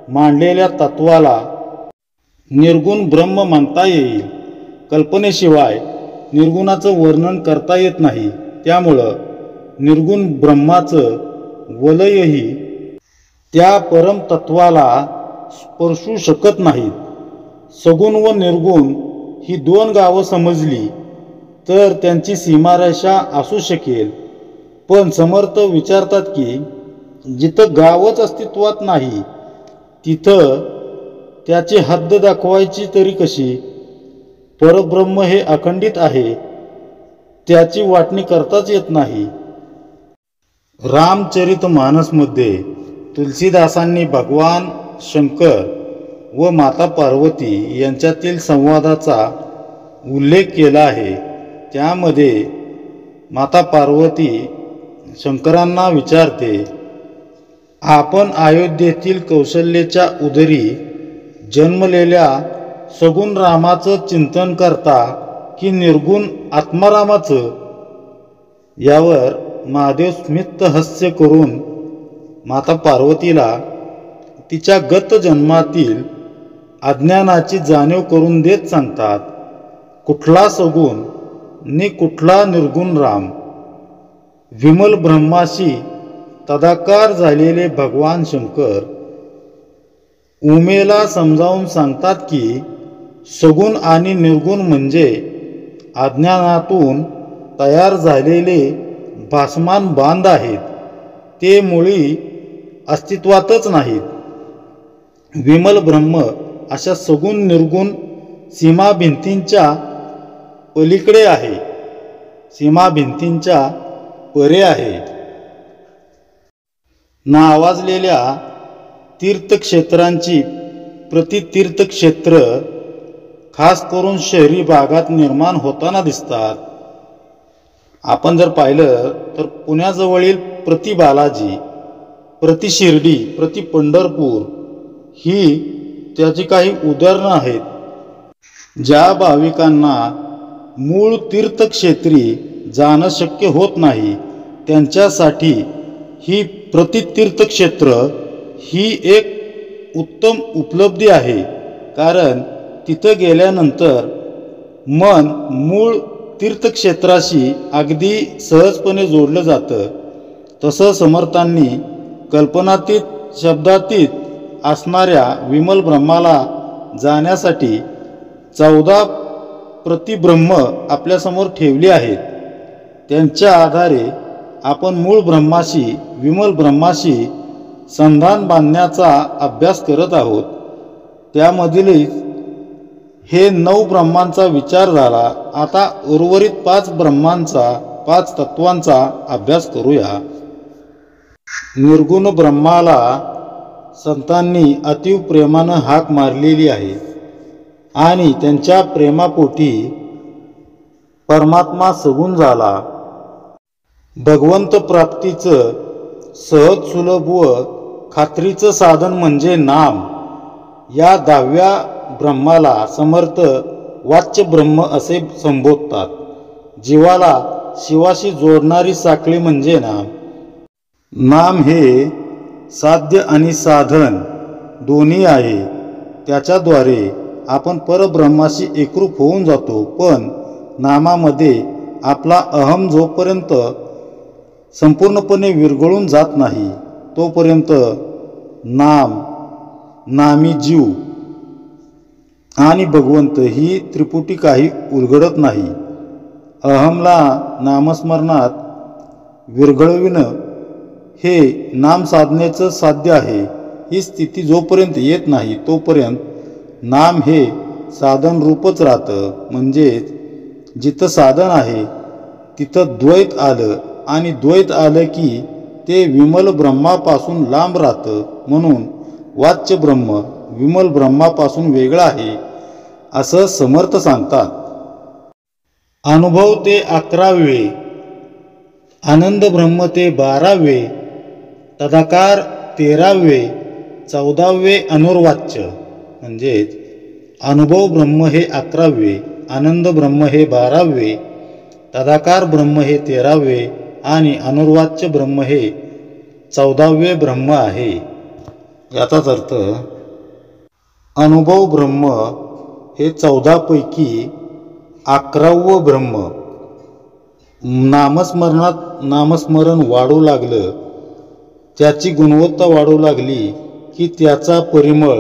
[SPEAKER 1] मांडलेल्या तत्वाला निर्गुण ब्रह्म म्हणता येईल. कल्पनेशिवाय निर्गुणाचं वर्णन करता येत नाही. त्यामुळं निर्गुण ब्रह्माचं वलयही त्या परमतत्वाला स्पर्शू शकत नाहीत. सगुण व निर्गुण ही दोन गावं समजली तर त्यांची सीमारेषा असू शकेल. पण समर्थ विचारतात की जिथं गावच अस्तित्वात नाही तिथं त्याची हद्द दाखवायची तरी कशी? परब्रह्म हे अखंडित आहे, त्याची वाटणी करताच येत नाही. रामचरितमानसमध्ये तुलसीदासांनी भगवान शंकर व माता पार्वती यांच्यातील संवादाचा उल्लेख केला आहे. त्यामध्ये माता पार्वती शंकरांना विचारते, आपण अयोध्येतील कौशल्याच्या उदरी जन्मलेल्या सगुण रामाचं चिंतन करता की निर्गुण आत्मारामाचं? यावर महादेव स्मित हास्य करून माता पार्वतीला तिच्या गत जन्मातील अज्ञानाची जाणीव करून देत सांगतात, कुठला सगुण नि कुठला निर्गुण राम? विमल ब्रह्माशी तदाकार झालेले भगवान शंकर उमेला समजावून सांगतात की सगुण आणि निर्गुण म्हणजे अज्ञानातून तयार झालेले भासमान बांध आहेत. ते मुळी अस्तित्वातच नाहीत. विमल ब्रह्म अशा सगुण निर्गुण सीमा भिंतींच्या पलीकडे आहे, सीमा भिंतींच्या परे आहे. नावाजलेल्या तीर्थक्षेत्रांची प्रतितीर्थक्षेत्र खास करून शहरी भागात निर्माण होताना दिसतात. आपण जर पाहिलं तर पुण्याजवळील प्रति बालाजी, प्रति शिर्डी, प्रति पंढरपूर ही त्याची काही उदाहरणं आहेत. ज्या भाविकांना मूळ तीर्थक्षेत्री जाणं शक्य होत नाही त्यांच्यासाठी ही प्रतितीर्थक्षेत्र ही एक उत्तम उपलब्धी आहे. कारण तिथं गेल्यानंतर मन मूळ तीर्थक्षेत्राशी अगदी सहजपणे जोडलं जातं. तसं समर्थांनी कल्पनातीत शब्दातीत असणाऱ्या विमल ब्रह्माला जाण्यासाठी 14 प्रतिब्रह्म आपल्यासमोर ठेवली आहेत. त्यांच्या आधारे आपण मूळ ब्रह्माशी, विमल ब्रह्माशी संधान बांधण्याचा अभ्यास करत आहोत. त्यामधील हे 9 ब्रह्मांचा विचार झाला. आता उर्वरित 5 ब्रह्मांचा, 5 तत्वांचा अभ्यास करूया. निर्गुण ब्रह्माला संतांनी अतीव प्रेमानं हाक मारलेली आहे. आणि त्यांच्या प्रेमापोटी परमात्मा सगुण झाला. भगवंत प्राप्तीचं सहज सुलभ व खात्रीचं साधन म्हणजे नाम. या 10व्या ब्रह्माला समर्थ वाच्य ब्रह्म असे संबोधतात. जीवाला शिवाशी जोडणारी साखळी म्हणजे नाम. नाम हे साध्य आणि साधन दोन्ही आहे. त्याच्याद्वारे आपण परब्रह्माशी एकरूप होऊन जातो. पण नामामध्ये आपला अहम जोपर्यंत संपूर्णपणे विरघळून जात नाही तोपर्यंत नाम, नामी जीव आणि भगवंत ही त्रिपुटी काही उलगडत नाही. अहमला नामस्मरणात विरघळविणं हे नाम साधनेचं साध्य आहे. ही स्थिती जोपर्यंत येत नाही तोपर्यंत नाम हे साधन रूपच राहतं. म्हणजेच जिथं साधन आहे तिथं द्वैत आलं आणि द्वैत आलं की ते विमल ब्रह्मापासून लांब राहतं. म्हणून वाच्य ब्रह्म विमल ब्रह्मापासून वेगळा आहे असं समर्थ सांगतात. अनुभव ते 11वे, आनंद ब्रह्म ते 12वे, तदाकार 13वे, 14वे अनुर्वाच्य. म्हणजेच अनुभव ब्रह्म हे 11वे, आनंद ब्रह्म हे 12वे, तदाकार ब्रह्म हे 13वे आणि अनुर्वाच्य ब्रह्म हे 14वे ब्रह्म आहे. याचाच अर्थ अनुभव ब्रह्म हे 14 पैकी 11वं ब्रह्म. नामस्मरण वाढू लागलं, त्याची गुणवत्ता वाढू लागली की त्याचा परिमळ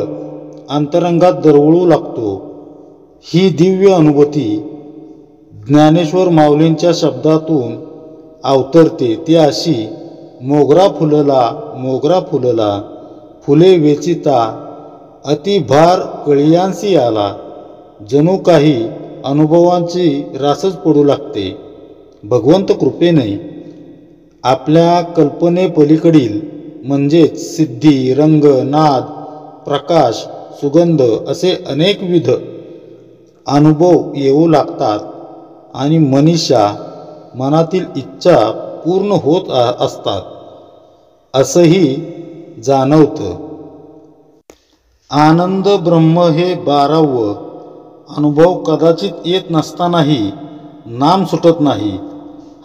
[SPEAKER 1] अंतरंगात दरवळू लागतो. ही दिव्य अनुभूती ज्ञानेश्वर माऊलींच्या शब्दातून अवतरते. ती अशी: मोगरा फुलला, फुले वेचिता, अति भार कळियांसी आला. जणू काही अनुभवांची रासच पडू लागते. भगवंत कृपेने आपल्या कल्पनेपलीकडील म्हणजेच सिद्धी, रंग, नाद, प्रकाश, सुगंध असे अनेकविध अनुभव येऊ लागतात आणि मनातील इच्छा पूर्ण होत असतात असंही जाणवतं. आनंद ब्रह्म हे 12वं. अनुभव कदाचित येत नसतानाही नाम सुटत नाही.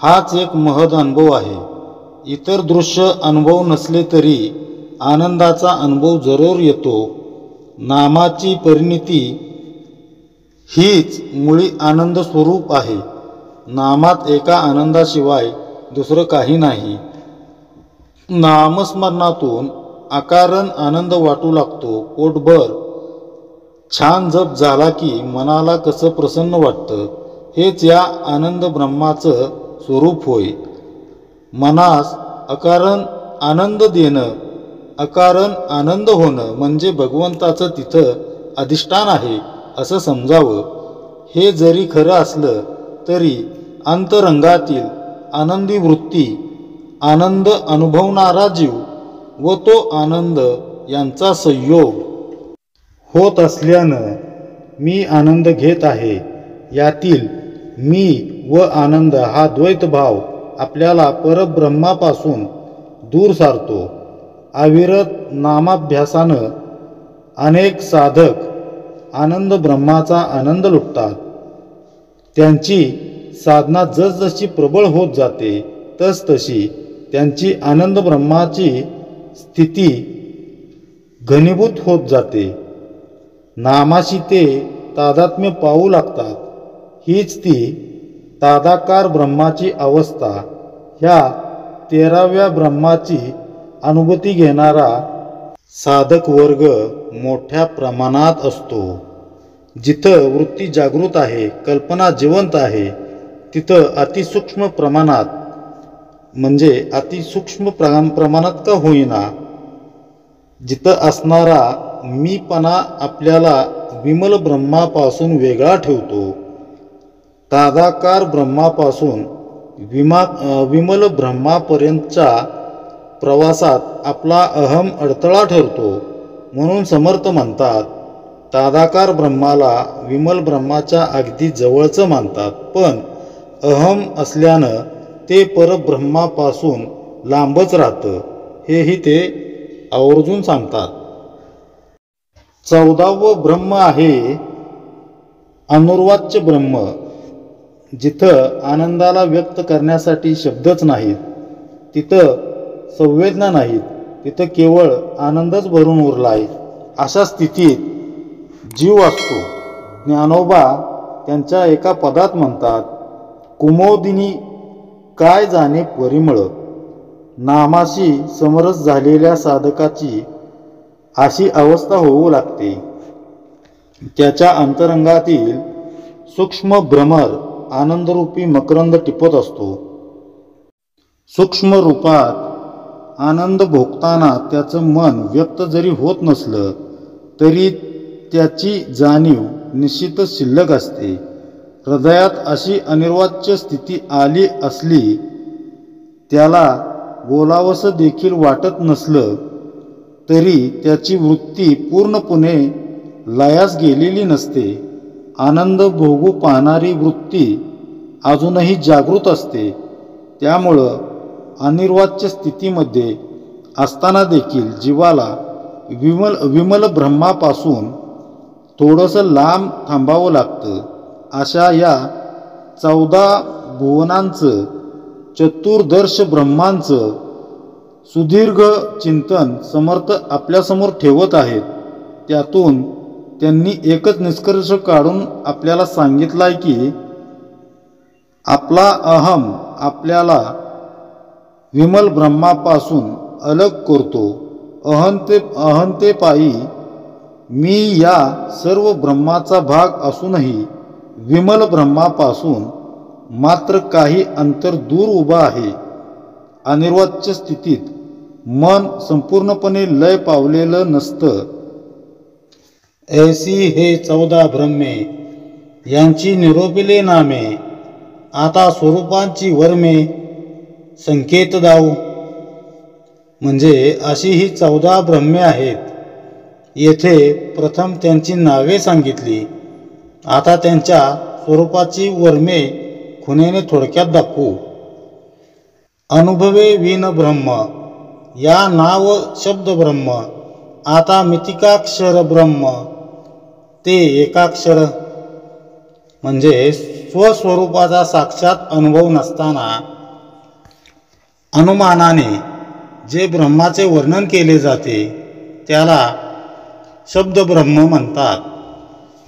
[SPEAKER 1] हाच एक महद अनुभव आहे. इतर दृश्य अनुभव नसले तरी आनंदाचा अनुभव जरूर येतो. नामाची परिणिती हीच मुळी आनंद स्वरूप आहे. नामात एका आनंदाशिवाय दुसरं काही नाही. नामस्मरणातून अकारण आनंद वाटू लागतो. पोटभर छान जप झाला की मनाला कसं प्रसन्न वाटतं. हेच या आनंद ब्रह्माचं स्वरूप होय. मनास अकारण आनंद देणं, अकारण आनंद होणं म्हणजे भगवंताचं तिथं अधिष्ठान आहे असं समजावं. हे जरी खरं असलं तरी अंतरंगातील आनंदी वृत्ती, आनंद अनुभवणारा जीव व तो आनंद यांचा संयोग होत असल्यानं मी आनंद घेत आहे यातील मी व आनंद हा द्वैतभाव आपल्याला परब्रह्मापासून दूर सारतो. अविरत नामाभ्यासानं अनेक साधक आनंद ब्रह्माचा आनंद लुटतात. त्यांची साधना जसजशी प्रबळ होत जाते तसतशी त्यांची आनंद ब्रह्माची स्थिती घनीभूत होत जाते. नामाशी ते तादात्म्य पाहू लागतात. हीच ती तादाकार ब्रह्माची अवस्था. ह्या 13व्या ब्रह्माची अनुभूती घेणारा साधक वर्ग मोठ्या प्रमाणात असतो. जिथं वृत्ती जागृत आहे, कल्पना जिवंत आहे, तिथं अतिसूक्ष्म प्रमाणात म्हणजे अतिसूक्ष्म प्रमाणात का होईना जिथं असणारा मीपणा आपल्याला विमल ब्रह्मापासून वेगळा ठेवतो. तादाकार ब्रह्मापासून विमल ब्रह्मापर्यंतच्या प्रवासात आपला अहम अडथळा ठरतो. म्हणून समर्थ म्हणतात, तादाकार ब्रह्माला विमल ब्रह्माच्या अगदी जवळचं मानतात, पण अहम असल्यानं ते परब्रह्मापासून लांबच राहतं, हेही ते आवर्जून सांगतात. 14वं ब्रह्म आहे अनुर्वाच्य ब्रह्म. जिथं आनंदाला व्यक्त करण्यासाठी शब्दच नाहीत, तिथं संवेदना नाहीत, तिथं केवळ आनंदच भरून उरला आहे, अशा स्थितीत जीव असतो. ज्ञानोबा त्यांच्या एका पदात म्हणतात, कुमोदिनी काय जाणे परिमळ. नामाशी समरस झालेल्या साधकाची अशी अवस्था होऊ लागते. त्याच्या अंतरंगातील सूक्ष्म भ्रमर आनंदरूपी मकरंद टिपत असतो. सूक्ष्म रूपात आनंद भोगताना त्याचं मन व्यक्त जरी होत नसलं तरी त्याची जाणीव निश्चितच शिल्लक असते. हृदयात अशी अनिर्वाच्य स्थिती आली असली, त्याला बोलावंसं देखील वाटत नसलं तरी त्याची वृत्ती पूर्णपणे लयास गेलेली नसते. आनंद भोगू पाहणारी वृत्ती अजूनही जागृत असते. त्यामुळं अनिर्वाच्य स्थितीमध्ये असताना देखील जीवाला विमल ब्रह्मापासून थोडंसं लांब थांबावं लागतं. अशा या 14 भुवनांचं, चतुर्दश ब्रह्मांचं सुदीर्घ चिंतन समर्थ आपल्यासमोर ठेवत आहेत. त्यातून त्यांनी एकच निष्कर्ष काढून आपल्याला सांगितलाय की आपला अहम आपल्याला विमल ब्रह्मापासून अलग करतो. अहंतेपायी मी या सर्व ब्रह्माचा भाग असूनही विमल ब्रह्मापासून मात्र काही अंतर दूर उभा आहे. अनिर्वाच्य स्थितीत मन संपूर्णपणे लय पावलेलं नसतं. ऐसी हे 14 ब्रह्मे यांची निरोपिले नामे, आता स्वरूपांची वर्मे संकेत दाऊ. म्हणजे अशी ही 14 ब्रह्मे आहेत. येथे प्रथम त्यांची नावे सांगितली, आता त्यांच्या स्वरूपाची वर्मे खुणेने थोडक्यात दाखवू. अनुभवे विन ब्रह्म या नाव शब्द ब्रह्म, आता मितिकाक्षर ब्रह्म ते एकाक्षर. म्हणजे स्वस्वरूपाचा साक्षात अनुभव नसताना अनुमानाने जे ब्रह्माचे वर्णन केले जाते त्याला शब्द ब्रह्म म्हणतात.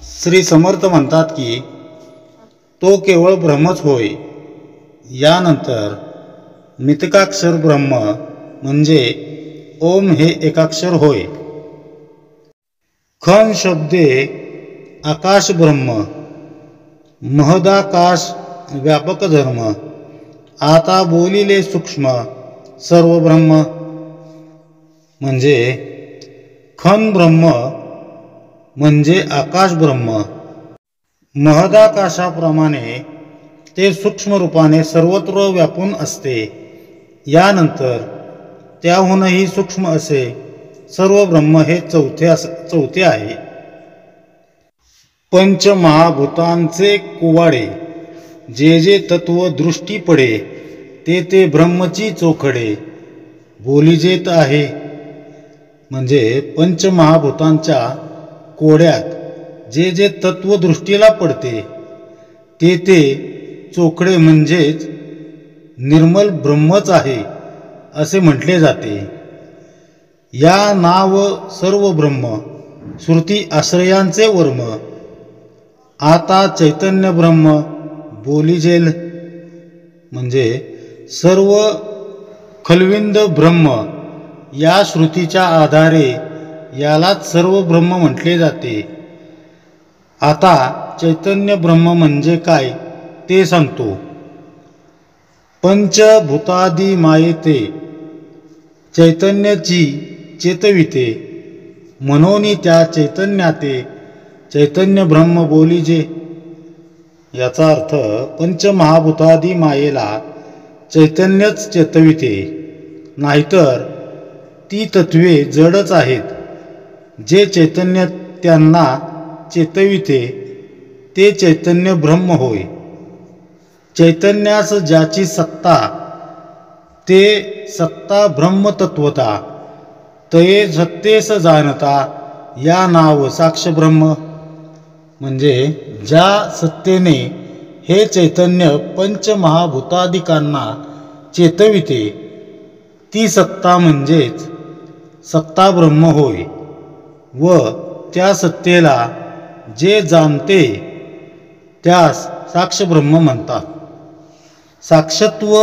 [SPEAKER 1] श्री समर्थ म्हणतात की तो केवळ ब्रह्मच होय. यानंतर मितकाक्षर ब्रह्म म्हणजे ओम हे एकाक्षर होय. खन शब्दे आकाश ब्रह्म, महदाकाश व्यापक धर्म, आता बोलिले सूक्ष्म सर्व ब्रह्म. म्हणजे खन ब्रह्म म्हणजे आकाश ब्रह्म. महदाकाशाप्रमाणे ते सूक्ष्म रूपाने सर्वत्र व्यापून असते. यानंतर त्याहूनही सूक्ष्म असे सर्व ब्रह्म हे चौथे आहे. पंचमहाभूतांचे कुवाडे, जे जे तत्व दृष्टी पडे ते ते ब्रह्मची चोखडे बोलिजेत आहे. म्हणजे पंचमहाभूतांच्या कोड्यात जे जे तत्व दृष्टीला पडते ते ते चोखडे म्हणजेच निर्मल ब्रह्मच आहे असे म्हटले जाते. या नाव सर्व ब्रह्म श्रुती आश्रयांचे वर्म, आता चैतन्य ब्रह्म बोलिजेल. म्हणजे सर्व खलविंद ब्रह्म या श्रुतीच्या आधारे यालाच सर्व ब्रह्म म्हटले जाते. आता चैतन्य ब्रह्म म्हणजे काय ते सांगतो. पंचभूतादी मायेते चैतन्याची चेतविते, म्हणून त्या चैतन्याते चैतन्य ब्रह्म बोलिजे. याचा अर्थ पंचमहाभूतादी मायेला चैतन्यच चेतविते, नाहीतर ती तत्वे जडच आहेत. जे चैतन्य त्यांना चेतविते ते चैतन्य ब्रह्म होय. चैतन्यास ज्याची सत्ता ते सत्ता ब्रह्मतत्वता तये सत्तेस जाणता या नाव साक्ष ब्रह्म. म्हणजे ज्या सत्तेने हे चैतन्य पंचमहाभूतादिकांना चेतविते ती सत्ता म्हणजेच सत्ता ब्रह्म होय. व त्या सत्तेला जे जाणते त्यास साक्ष ब्रह्म म्हणतात. साक्षत्व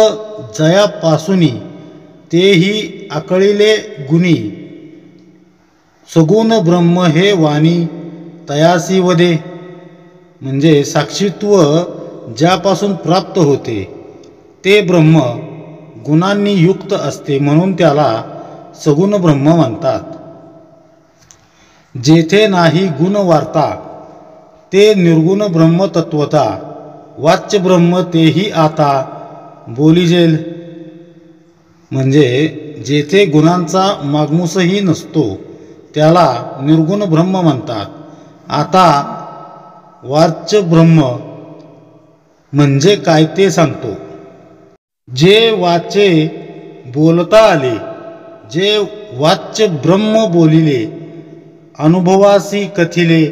[SPEAKER 1] जयापासूनी तेही आकळिले गुणी सगुण ब्रह्म हे वाणी तयासी वदे. म्हणजे साक्षीत्व ज्यापासून प्राप्त होते ते ब्रह्म गुणांनी युक्त असते म्हणून त्याला सगुण ब्रह्म म्हणतात. जेथे नाही गुण वार्ता ते निर्गुण ब्रह्म तत्वता वाच्य ब्रह्म तेही आता बोलिजेल. म्हणजे जेथे गुणांचा मागमूसही नसतो त्याला निर्गुण ब्रह्म म्हणतात. आता वाच्य ब्रह्म म्हणजे काय ते सांगतो. जे वाचे बोलता आले जे वाच्य ब्रह्म बोलिले अनुभवासी कथिले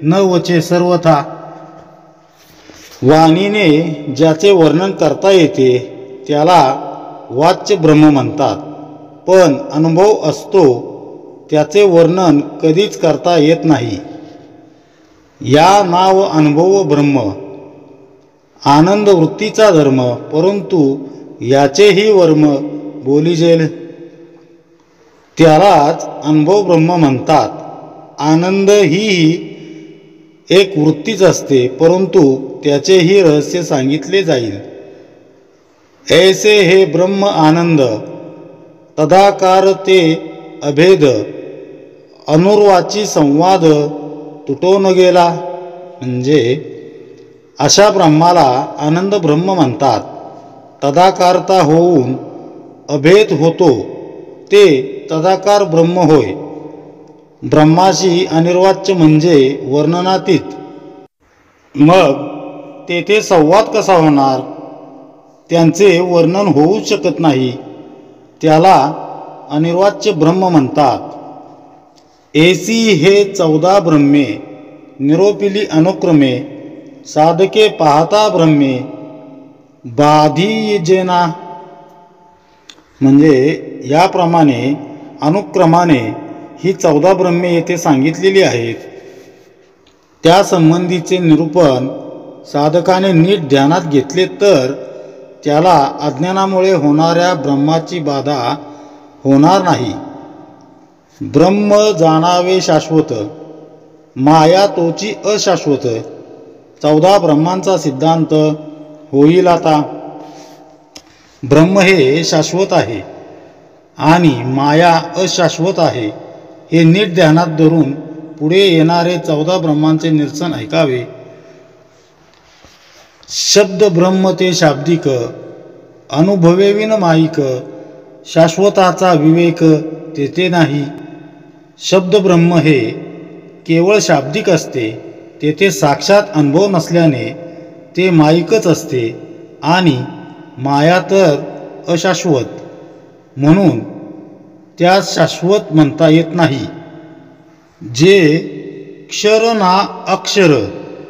[SPEAKER 1] न वचे सर्वथा. वाणीने ज्याचे वर्णन करता येते त्याला वाच्य ब्रह्म म्हणतात. पण अनुभव असतो त्याचे वर्णन कधीच करता येत नाही. या नाव अनुभव ब्रह्म आनंद वृत्तीचा धर्म. परंतु याचेही वर्म बोलिजेल त्यालाच अनुभव ब्रह्म म्हणतात. आनंद ही एक वृत्तीच असते परंतु त्याचेही रहस्य सांगितले जाईल. ऐसे हे ब्रह्म आनंद तदाकार ते अभेद अनुर्वाची संवाद तुटो न गेला. म्हणजे अशा ब्रह्माला आनंद ब्रह्म म्हणतात. तदाकारता होऊन अभेद होतो ते तदाकार ब्रह्म होय. ब्रह्माशी अनिर्वाच्य म्हणजे वर्णनातीत. मग तेथे संवाद कसा होणार. त्यांचे वर्णन होऊ शकत नाही त्याला अनिर्वाच्य ब्रह्म म्हणतात. एसी हे 14 ब्रह्मे निरोपिली अनुक्रमे साधके पाहता ब्रह्मे बाधीजेना. म्हणजे याप्रमाणे अनुक्रमाने ही 14 ब्रह्मे येथे सांगितलेली आहेत. त्या संबंधीचे निरूपण साधकाने नीट ध्यानात घेतले तर त्याला अज्ञानामुळे होणाऱ्या ब्रह्माची बाधा होणार नाही. ब्रह्म जाणावे शाश्वत माया तोची अशाश्वत. 14 ब्रह्मांचा सिद्धांत होईल आता. ब्रह्म हे शाश्वत आहे आणि माया अशाश्वत आहे हे नीट ध्यानात धरून पुढे येणारे 14 ब्रह्मांचे निरसन ऐकावे. शब्द ब्रह्म ते शाब्दिक अनुभवेविन माईक शाश्वताचा विवेक तेथे नाही. शब्द ब्रह्म हे केवळ शाब्दिक असते तेथे साक्षात अनुभव नसल्याने ते माईकच असते आणि माया तर अशाश्वत म्हणून त्यास शाश्वत म्हणता येत नाही. जे क्षर ना अक्षर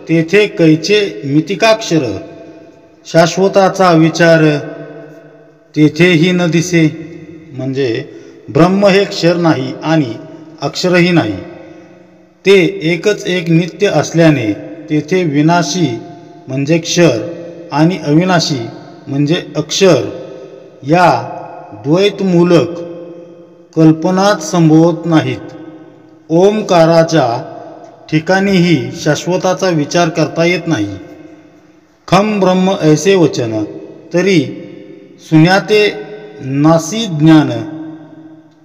[SPEAKER 1] तेथे कैचे मितिकाक्षर. शाश्वताचा विचार तेथेही न दिसे. म्हणजे ब्रह्म हे क्षर नाही आणि अक्षरही नाही. ते एकच एक नित्य असल्याने तेथे विनाशी म्हणजे क्षर आणि अविनाशी म्हणजे अक्षर या द्वैतमूलक कल्पनाच संभवत नाहीत. ओमकाराच्या ठिकाणीही शाश्वताचा विचार करता येत नाही. खम ब्रह्म ऐसे वचन तरी सुन्याते नासी ज्ञान.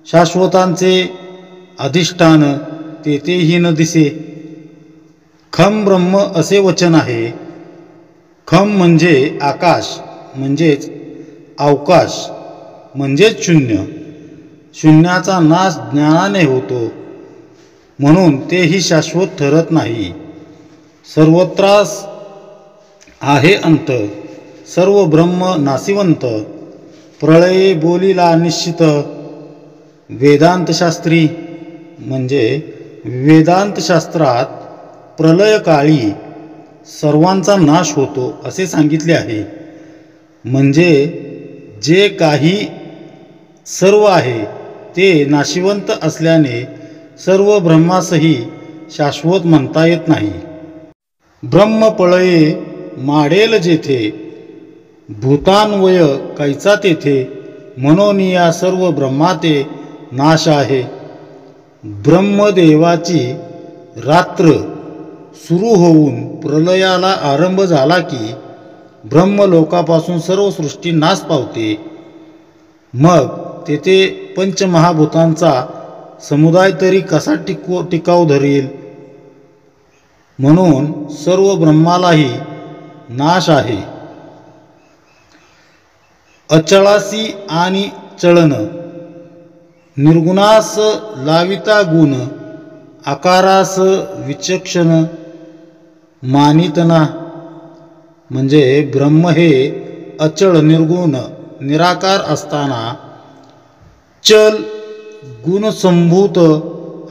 [SPEAKER 1] शाश्वतांचे अधिष्ठान तेथेही न दिसे. खम ब्रह्म असे वचन आहे. खम म्हणजे आकाश म्हणजेच अवकाश म्हणजेच शून्य. शून्याचा नाश ज्ञानाने होतो म्हणून तेही शाश्वत ठरत नाही. सर्वत्रास आहे अंत, सर्व ब्रह्म नासिवंत, प्रळये बोलिला निश्चित। वेदांतशास्त्री म्हणजे वेदांतशास्त्रात प्रलयकाळी सर्वांचा नाश होतो असे सांगितले आहे। म्हणजे जे काही सर्व आहे ते नाशिवंत असल्याने सर्व ब्रह्मासही शाश्वत म्हणता येत नाही। ब्रह्मपळये माडेल जेथे, भूतान्वय कैचा तेथे, म्हणून या सर्व ब्रह्माते नाश आहे। ब्रह्मदेवाची रात्र सुरू होऊन प्रलयाला आरंभ झाला की ब्रह्मलोकापासून सर्व सृष्टी नाश पावते। मग तेथे पंचमहाभूतांचा समुदाय तरी कसा टिकाव धरेल? म्हणून सर्व ब्रह्मालाही नाश आहे। अचळासी आणि चळन, निर्गुणास लाविता गुण, आकारास विचक्षण मानितना। म्हणजे ब्रह्म हे अचळ निर्गुण निराकार असताना चल गुणसंभूत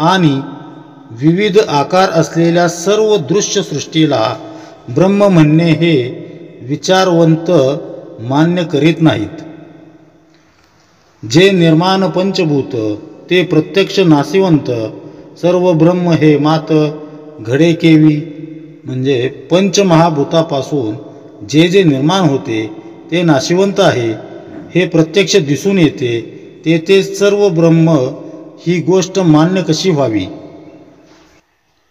[SPEAKER 1] आणि विविध आकार असलेल्या सर्व दृश्य सृष्टीला ब्रह्म म्हणणे हे विचारवंत मान्य करीत नाहीत। जे निर्माण पंचभूत ते प्रत्यक्ष नासिवंत, सर्व ब्रह्म हे मात घडे केवी। म्हणजे पंचमहाभूतापासून जे जे निर्माण होते ते नाशिवंत आहे हे प्रत्यक्ष दिसून येते, तेथे सर्व ब्रह्म ही गोष्ट मान्य कशी व्हावी?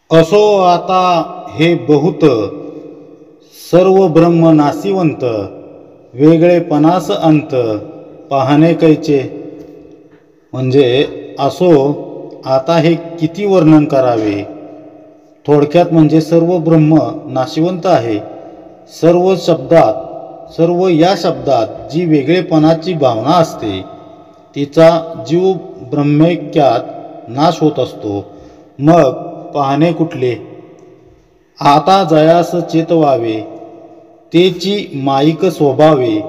[SPEAKER 1] असो आता हे बहुत, सर्व ब्रह्म नासिवंत, वेगळेपणास अंत, पाहणे कैचे। म्हणजे असो आता हे किती वर्णन करावे? थोडक्यात म्हणजे सर्व ब्रह्म नाशिवंत आहे। सर्व या शब्दात जी वेगळेपणाची भावना असते तिचा जीव ब्रह्मैक्यात नाश होत असतो। मग पाहणे कुठले? आता जयास चेतवावे, तेची माईक स्वभावे,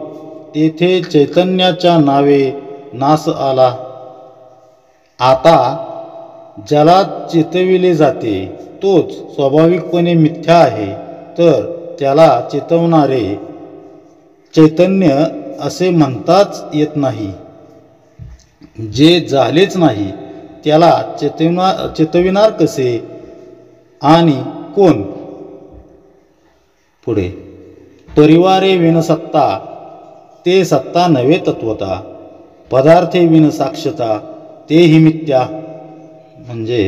[SPEAKER 1] तेथे चैतन्याच्या नावे नास आला। आता ज्याला चेतविले जाते तोच स्वाभाविकपणे मिथ्या आहे, तर त्याला चेतवणारे चैतन्य असे म्हणताच येत नाही। जे झालेच नाही त्याला चेतविणार कसे आणि कोण? पुढे परिवारे विन सत्ता, ते सत्ता नव्हे तत्वता, पदार्थे विन साक्षता, तेही मिथ्या। म्हणजे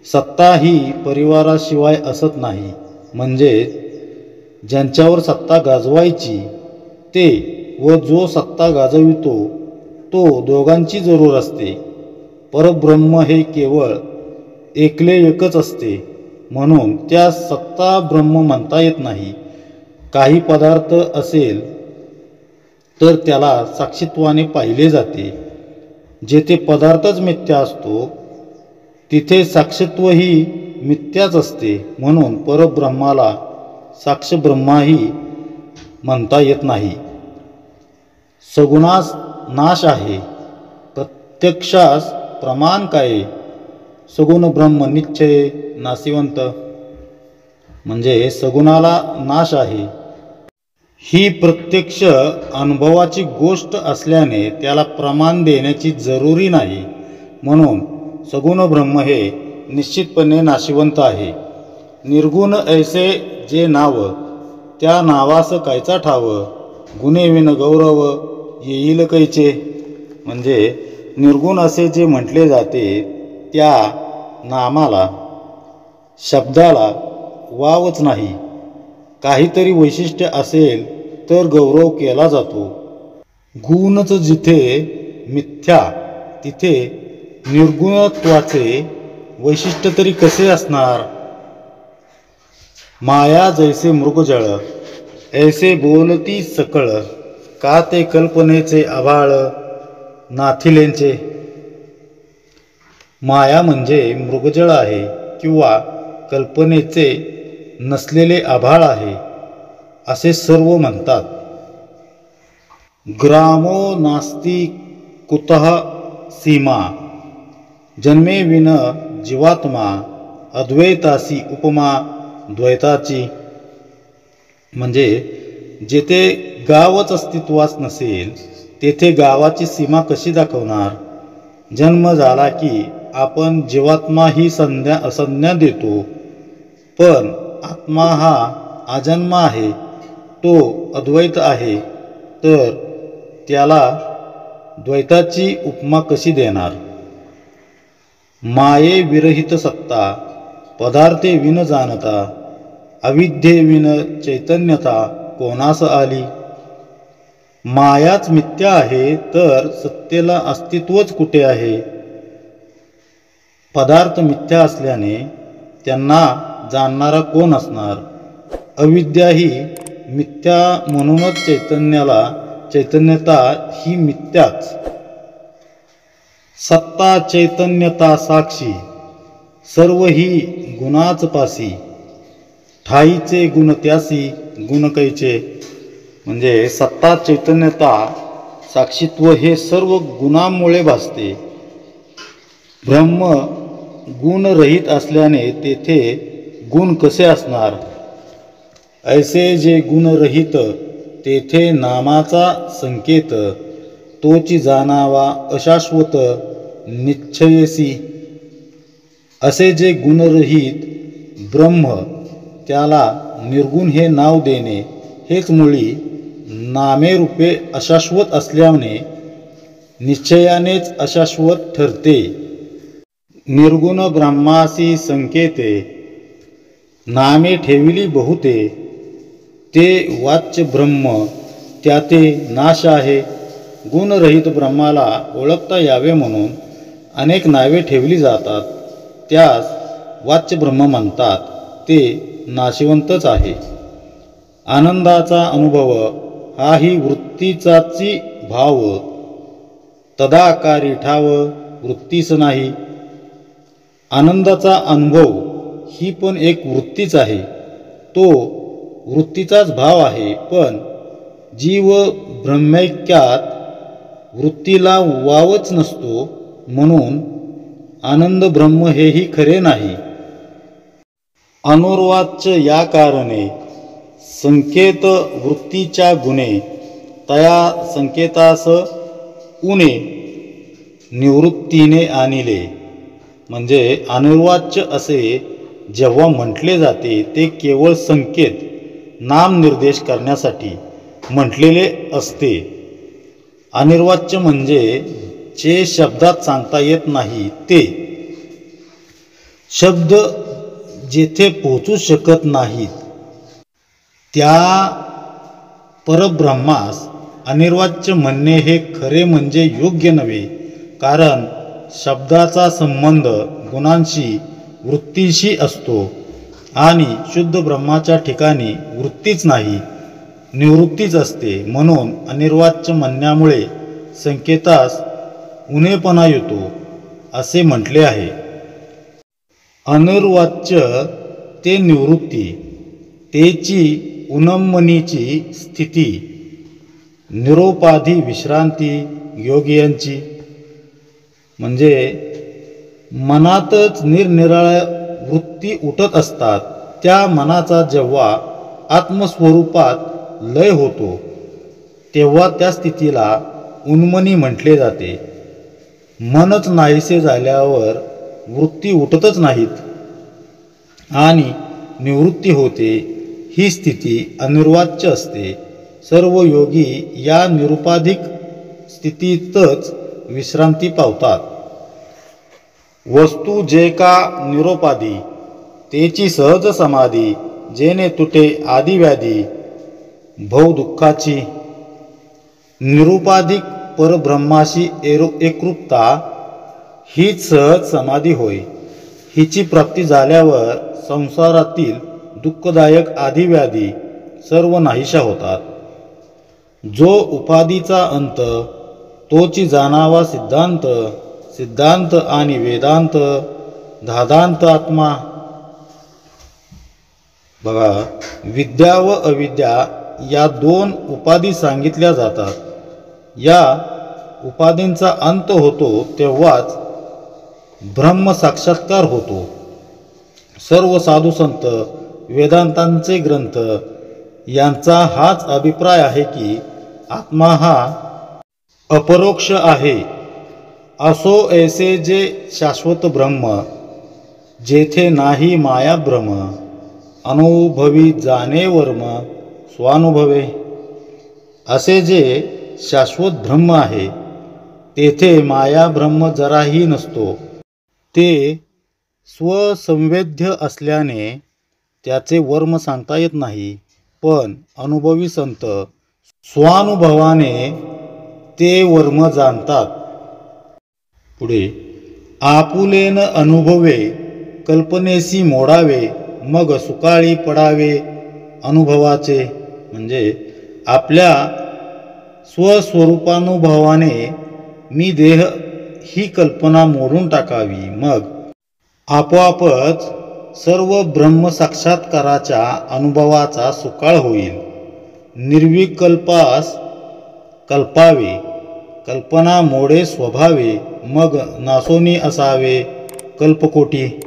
[SPEAKER 1] सत्ता ही परिवाराशिवाय असत नाही। म्हणजे ज्यांच्यावर सत्ता गाजवायची ते व जो सत्ता गाजवितो तो दोघांची जरूर असते। परब्रह्म हे केवळ एकले एकच असते, म्हणून त्या सत्ता ब्रह्म म्हणता येत नाही। काही पदार्थ असेल तर त्याला साक्षीत्वाने पाहिले जाते। जेथे पदार्थच मिथ्या असतो तिथे साक्षीत्वही मिथ्याच असते, म्हणून परब्रह्माला साक्षब्रह्माही म्हणता येत नाही। सगुणास नाश आहे, प्रत्यक्षास प्रमाण काय? सगुण ब्रह्म निश्चय नासिवंत। म्हणजे सगुणाला नाश आहे ही प्रत्यक्ष अनुभवाची गोष्ट असल्याने त्याला प्रमाण देण्याची जरुरी नाही, म्हणून सगुण ब्रह्म हे निश्चितपणे नाशिवंत आहे। निर्गुण ऐसे जे नाव, त्या नावास कायचा ठाव, गुणे विन गौरव येईल कैचे। म्हणजे निर्गुण असे जे म्हटले जाते त्या नामाला शब्दाला वावच नाही। काहीतरी वैशिष्ट्य असेल तर गौरव केला जातो। गुणच जिथे मिथ्या तिथे निर्गुणत्वाचे वैशिष्ट्य तरी कसे असणार? माया जैसे मृगजळ, ऐसे बोलती सकळ, का ते कल्पनेचे आभाळ नाथिलेंचे। माया म्हणजे मृगजळ आहे किंवा कल्पनेचे नसलेले आभाळ आहे असे सर्व म्हणतात. ग्रामो नास्ति कुतः सीमा, जन्मे विन जीवात्मा, अद्वैतासी उपमा द्वैताची. म्हणजे जेथे गावच अस्तित्वास नसेल तेथे गावाची सीमा कशी दाखवणार. जन्म झाला की आपण जीवात्मा ही संज्ञा देतो, पण आत्मा हा अजन्मा आहे, तो अद्वैत आहे, तर त्याला द्वैताची उपमा कशी देणार. माये विरहित सत्ता, पदार्थे विन जाणता, अविद्ये विन चैतन्यता कोणास आली. मायाच मिथ्या आहे तर सत्तेला अस्तित्वच कुठे आहे. पदार्थ मिथ्या असल्याने त्यांना जाणणारा कोण असणार. अविद्या ही मिथ्या, म्हणूनच चैतन्यता ही मिथ्याच. सत्ता चैतन्यता साक्षी, सर्व ही गुणाच पासी, ठाईचे गुण त्यासी गुण कैचे. म्हणजे सत्ता चैतन्यता साक्षीत्व हे सर्व गुणांमुळे भासते. ब्रह्म गुणरहित असल्याने तेथे गुण कसे असणार. ऐसे जे गुणरहित तेथे नामाचा संकेत, तोची जाणावा अशाश्वत निश्चयसी. असे जे गुणरहित ब्रह्म त्याला निर्गुण हे नाव देणे हेच मुळी नामे रूपे अशाश्वत असल्याने निश्चयानेच अशाश्वत ठरते. निर्गुण ब्रह्मासी संकेते, नामे ठेविली बहुते, ते वाच्य ब्रह्म त्याते नाश आहे. गुणरहित ब्रह्माला ओळखता यावे म्हणून अनेक नावे ठेवली जातात, त्यास वाच्य ब्रह्म म्हणतात, ते नाशिवंतच आहे. आनंदाचा अनुभव हाही वृत्तीचाची भाव, तदाकारी ठाव वृत्तीच नाही. आनंदाचा अनुभव ही पण एक वृत्तीच आहे, तो वृत्तीचाच भाव आहे. पण जीव ब्रह्मैक्यात वृत्तीला वावच नसतो, म्हणून आनंद ब्रह्म हेही खरे नाही. अनुर्वाच्य या कारणे संकेत वृत्तीच्या गुणे, तया संकेतास उणे निवृत्तीने आणिले. म्हणजे अनुर्वाच्य असे जेव्हा म्हटले जाते ते केवळ संकेत नामनिर्देश करण्यासाठी म्हटलेले असते. अनिर्वाच्य म्हणजे जे शब्दात सांगता येत नाही ते. शब्द जेथे पोचू शकत नाहीत त्या परब्रह्मास अनिर्वाच्य म्हणणे हे खरे म्हणजे योग्य नव्हे. कारण शब्दाचा संबंध गुणांशी वृत्तीशी असतो आणि शुद्ध ब्रह्माच्या ठिकाणी वृत्तीच नाही, निवृत्तीच असते. म्हणून अनिर्वाच्य म्हणण्यामुळे संकेतास उणेपणा येतो असे म्हटले आहे. अनिर्वाच्य ते निवृत्ती, तेची उन्मनीची स्थिती, निरोपाधी विश्रांती योगियांची. म्हणजे मनातच निरनिराळ्या वृत्ती उठत असतात, त्या मनाचा जेव्हा आत्मस्वरूपात लय होतो तेव्हा त्या स्थितीला उन्मनी म्हटले जाते. मनच नाहीसे झाल्यावर वृत्ती उठतच नाहीत आणि निवृत्ती होते. ही स्थिती अनिर्वाच्य असते. सर्व योगी या निरुपाधिक स्थितीतच विश्रांती पावतात. वस्तू जे का निरोपाधी, तेची सहज समाधी, जेने तुटे आदिव्याधी भव दुःखाची. निरुपाधिक परब्रह्माशी एकरूपता हीच सहज समाधी होय. हिची प्राप्ती झाल्यावर संसारातील दुःखदायक आदिव्याधी सर्व नाहीशा होतात. जो उपाधीचा अंत, तोची जाणावा सिद्धांत, सिद्धांत आणि वेदांत, धादांत आत्मा. बघा, विद्या व अविद्या या दोन उपाधी सांगितल्या जातात. या उपाधींचा अंत होतो तेव्हाच ब्रह्म साक्षात्कार होतो. सर्व साधू संत, वेदांतांचे ग्रंथ यांचा हाच अभिप्राय आहे की आत्मा हा अपरोक्ष आहे. असो ऐसे जे शाश्वत ब्रह्म, जेथे नाही माया भ्रम, अनुभवी जाणे वर्म स्वानुभवे. असे जे शाश्वत ब्रह्म आहे तेथे माया ब्रह्म जराही नसतो. ते स्वसंवेद्य असल्याने त्याचे वर्म सांगता येत नाही, पण अनुभवी संत स्वानुभवाने ते वर्म जाणतात. पुढे, आपुलेन अनुभवे कल्पनेसी मोडावे, मग सुकाळी पडावे अनुभवाचे. म्हणजे आपल्या स्वस्वरूपानुभवाने मी देह ही कल्पना मोडून टाकावी, मग आपोआपच सर्व ब्रह्म साक्षात्काराच्या अनुभवाचा सुकाळ होईल. निर्विकल्पास कल्पावे, कल्पना मोडे स्वभावे, मग नासोनी असावे कल्पकोटी.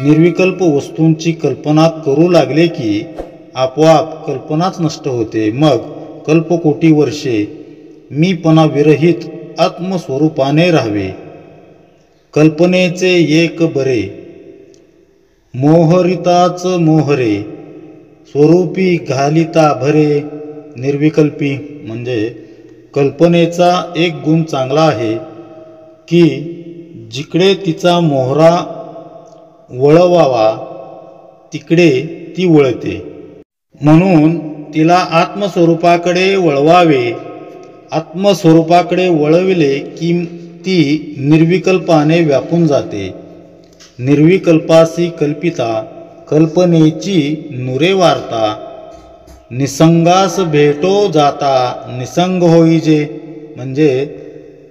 [SPEAKER 1] निर्विकल्प वस्तूंची कल्पना करू लागले की आपोआप कल्पनाच नष्ट होते. मग कल्पकोटी वर्षे मीपणा विरहित आत्मस्वरूपाने राहावे. कल्पनेचे एक बरे, मोहरिताच मोहरे, स्वरूपी घालिता भरे निर्विकल्पी. म्हणजे कल्पनेचा एक गुण चांगला आहे की जिकडे तिचा मोहरा वळवावा तिकडे ती वळते. म्हणून तिला आत्मस्वरूपाकडे वळवावे. आत्मस्वरूपाकडे वळविले की ती निर्विकल्पाने व्यापून जाते. निर्विकल्पासी कल्पिता, कल्पनेची नुरे वार्ता, निसंगास भेटो जाता निसंग होईजे. म्हणजे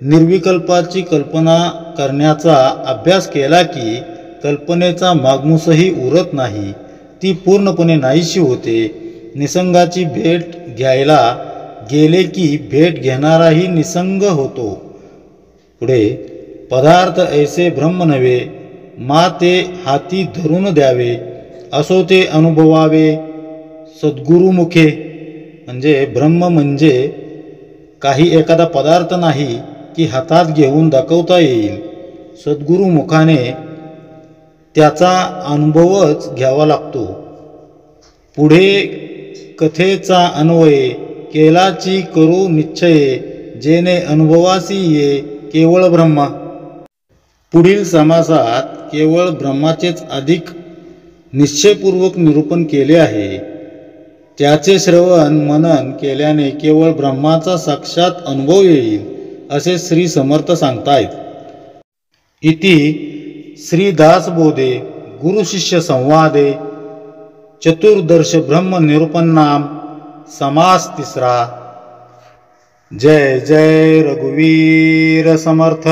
[SPEAKER 1] निर्विकल्पाची कल्पना करण्याचा अभ्यास केला की कल्पनेचा मागमूसही उरत नाही, ती पूर्णपणे नाहीशी होते. निसंगाची भेट घ्यायला गेले की भेट घेणाराही निसंग होतो. पुढे, पदार्थ ऐसे ब्रह्म नव्हे, मा ते हाती धरून द्यावे, असो ते अनुभवावे सद्गुरुमुखे. म्हणजे ब्रह्म म्हणजे काही एखादा पदार्थ नाही की हातात घेऊन दाखवता येईल. सद्गुरुमुखाने त्याचा अनुभवच घ्यावा लागतो. पुढे कथेचा अन्वय केलाची करू निश्चये, जेने अनुभवासी ये केवळ ब्रह्मा. पुढील समासात केवळ ब्रह्माचेच अधिक निश्चयपूर्वक निरूपण केले आहे. त्याचे श्रवण मनन केल्याने केवळ ब्रह्माचा साक्षात अनुभव येईल असे श्री समर्थ सांगतायत. इति श्री दासबोधे गुरुशिष्य संवादे चतुर्दश ब्रह्म निरूपन्नाम समास तिसरा. जय जय रघुवीर समर्थ.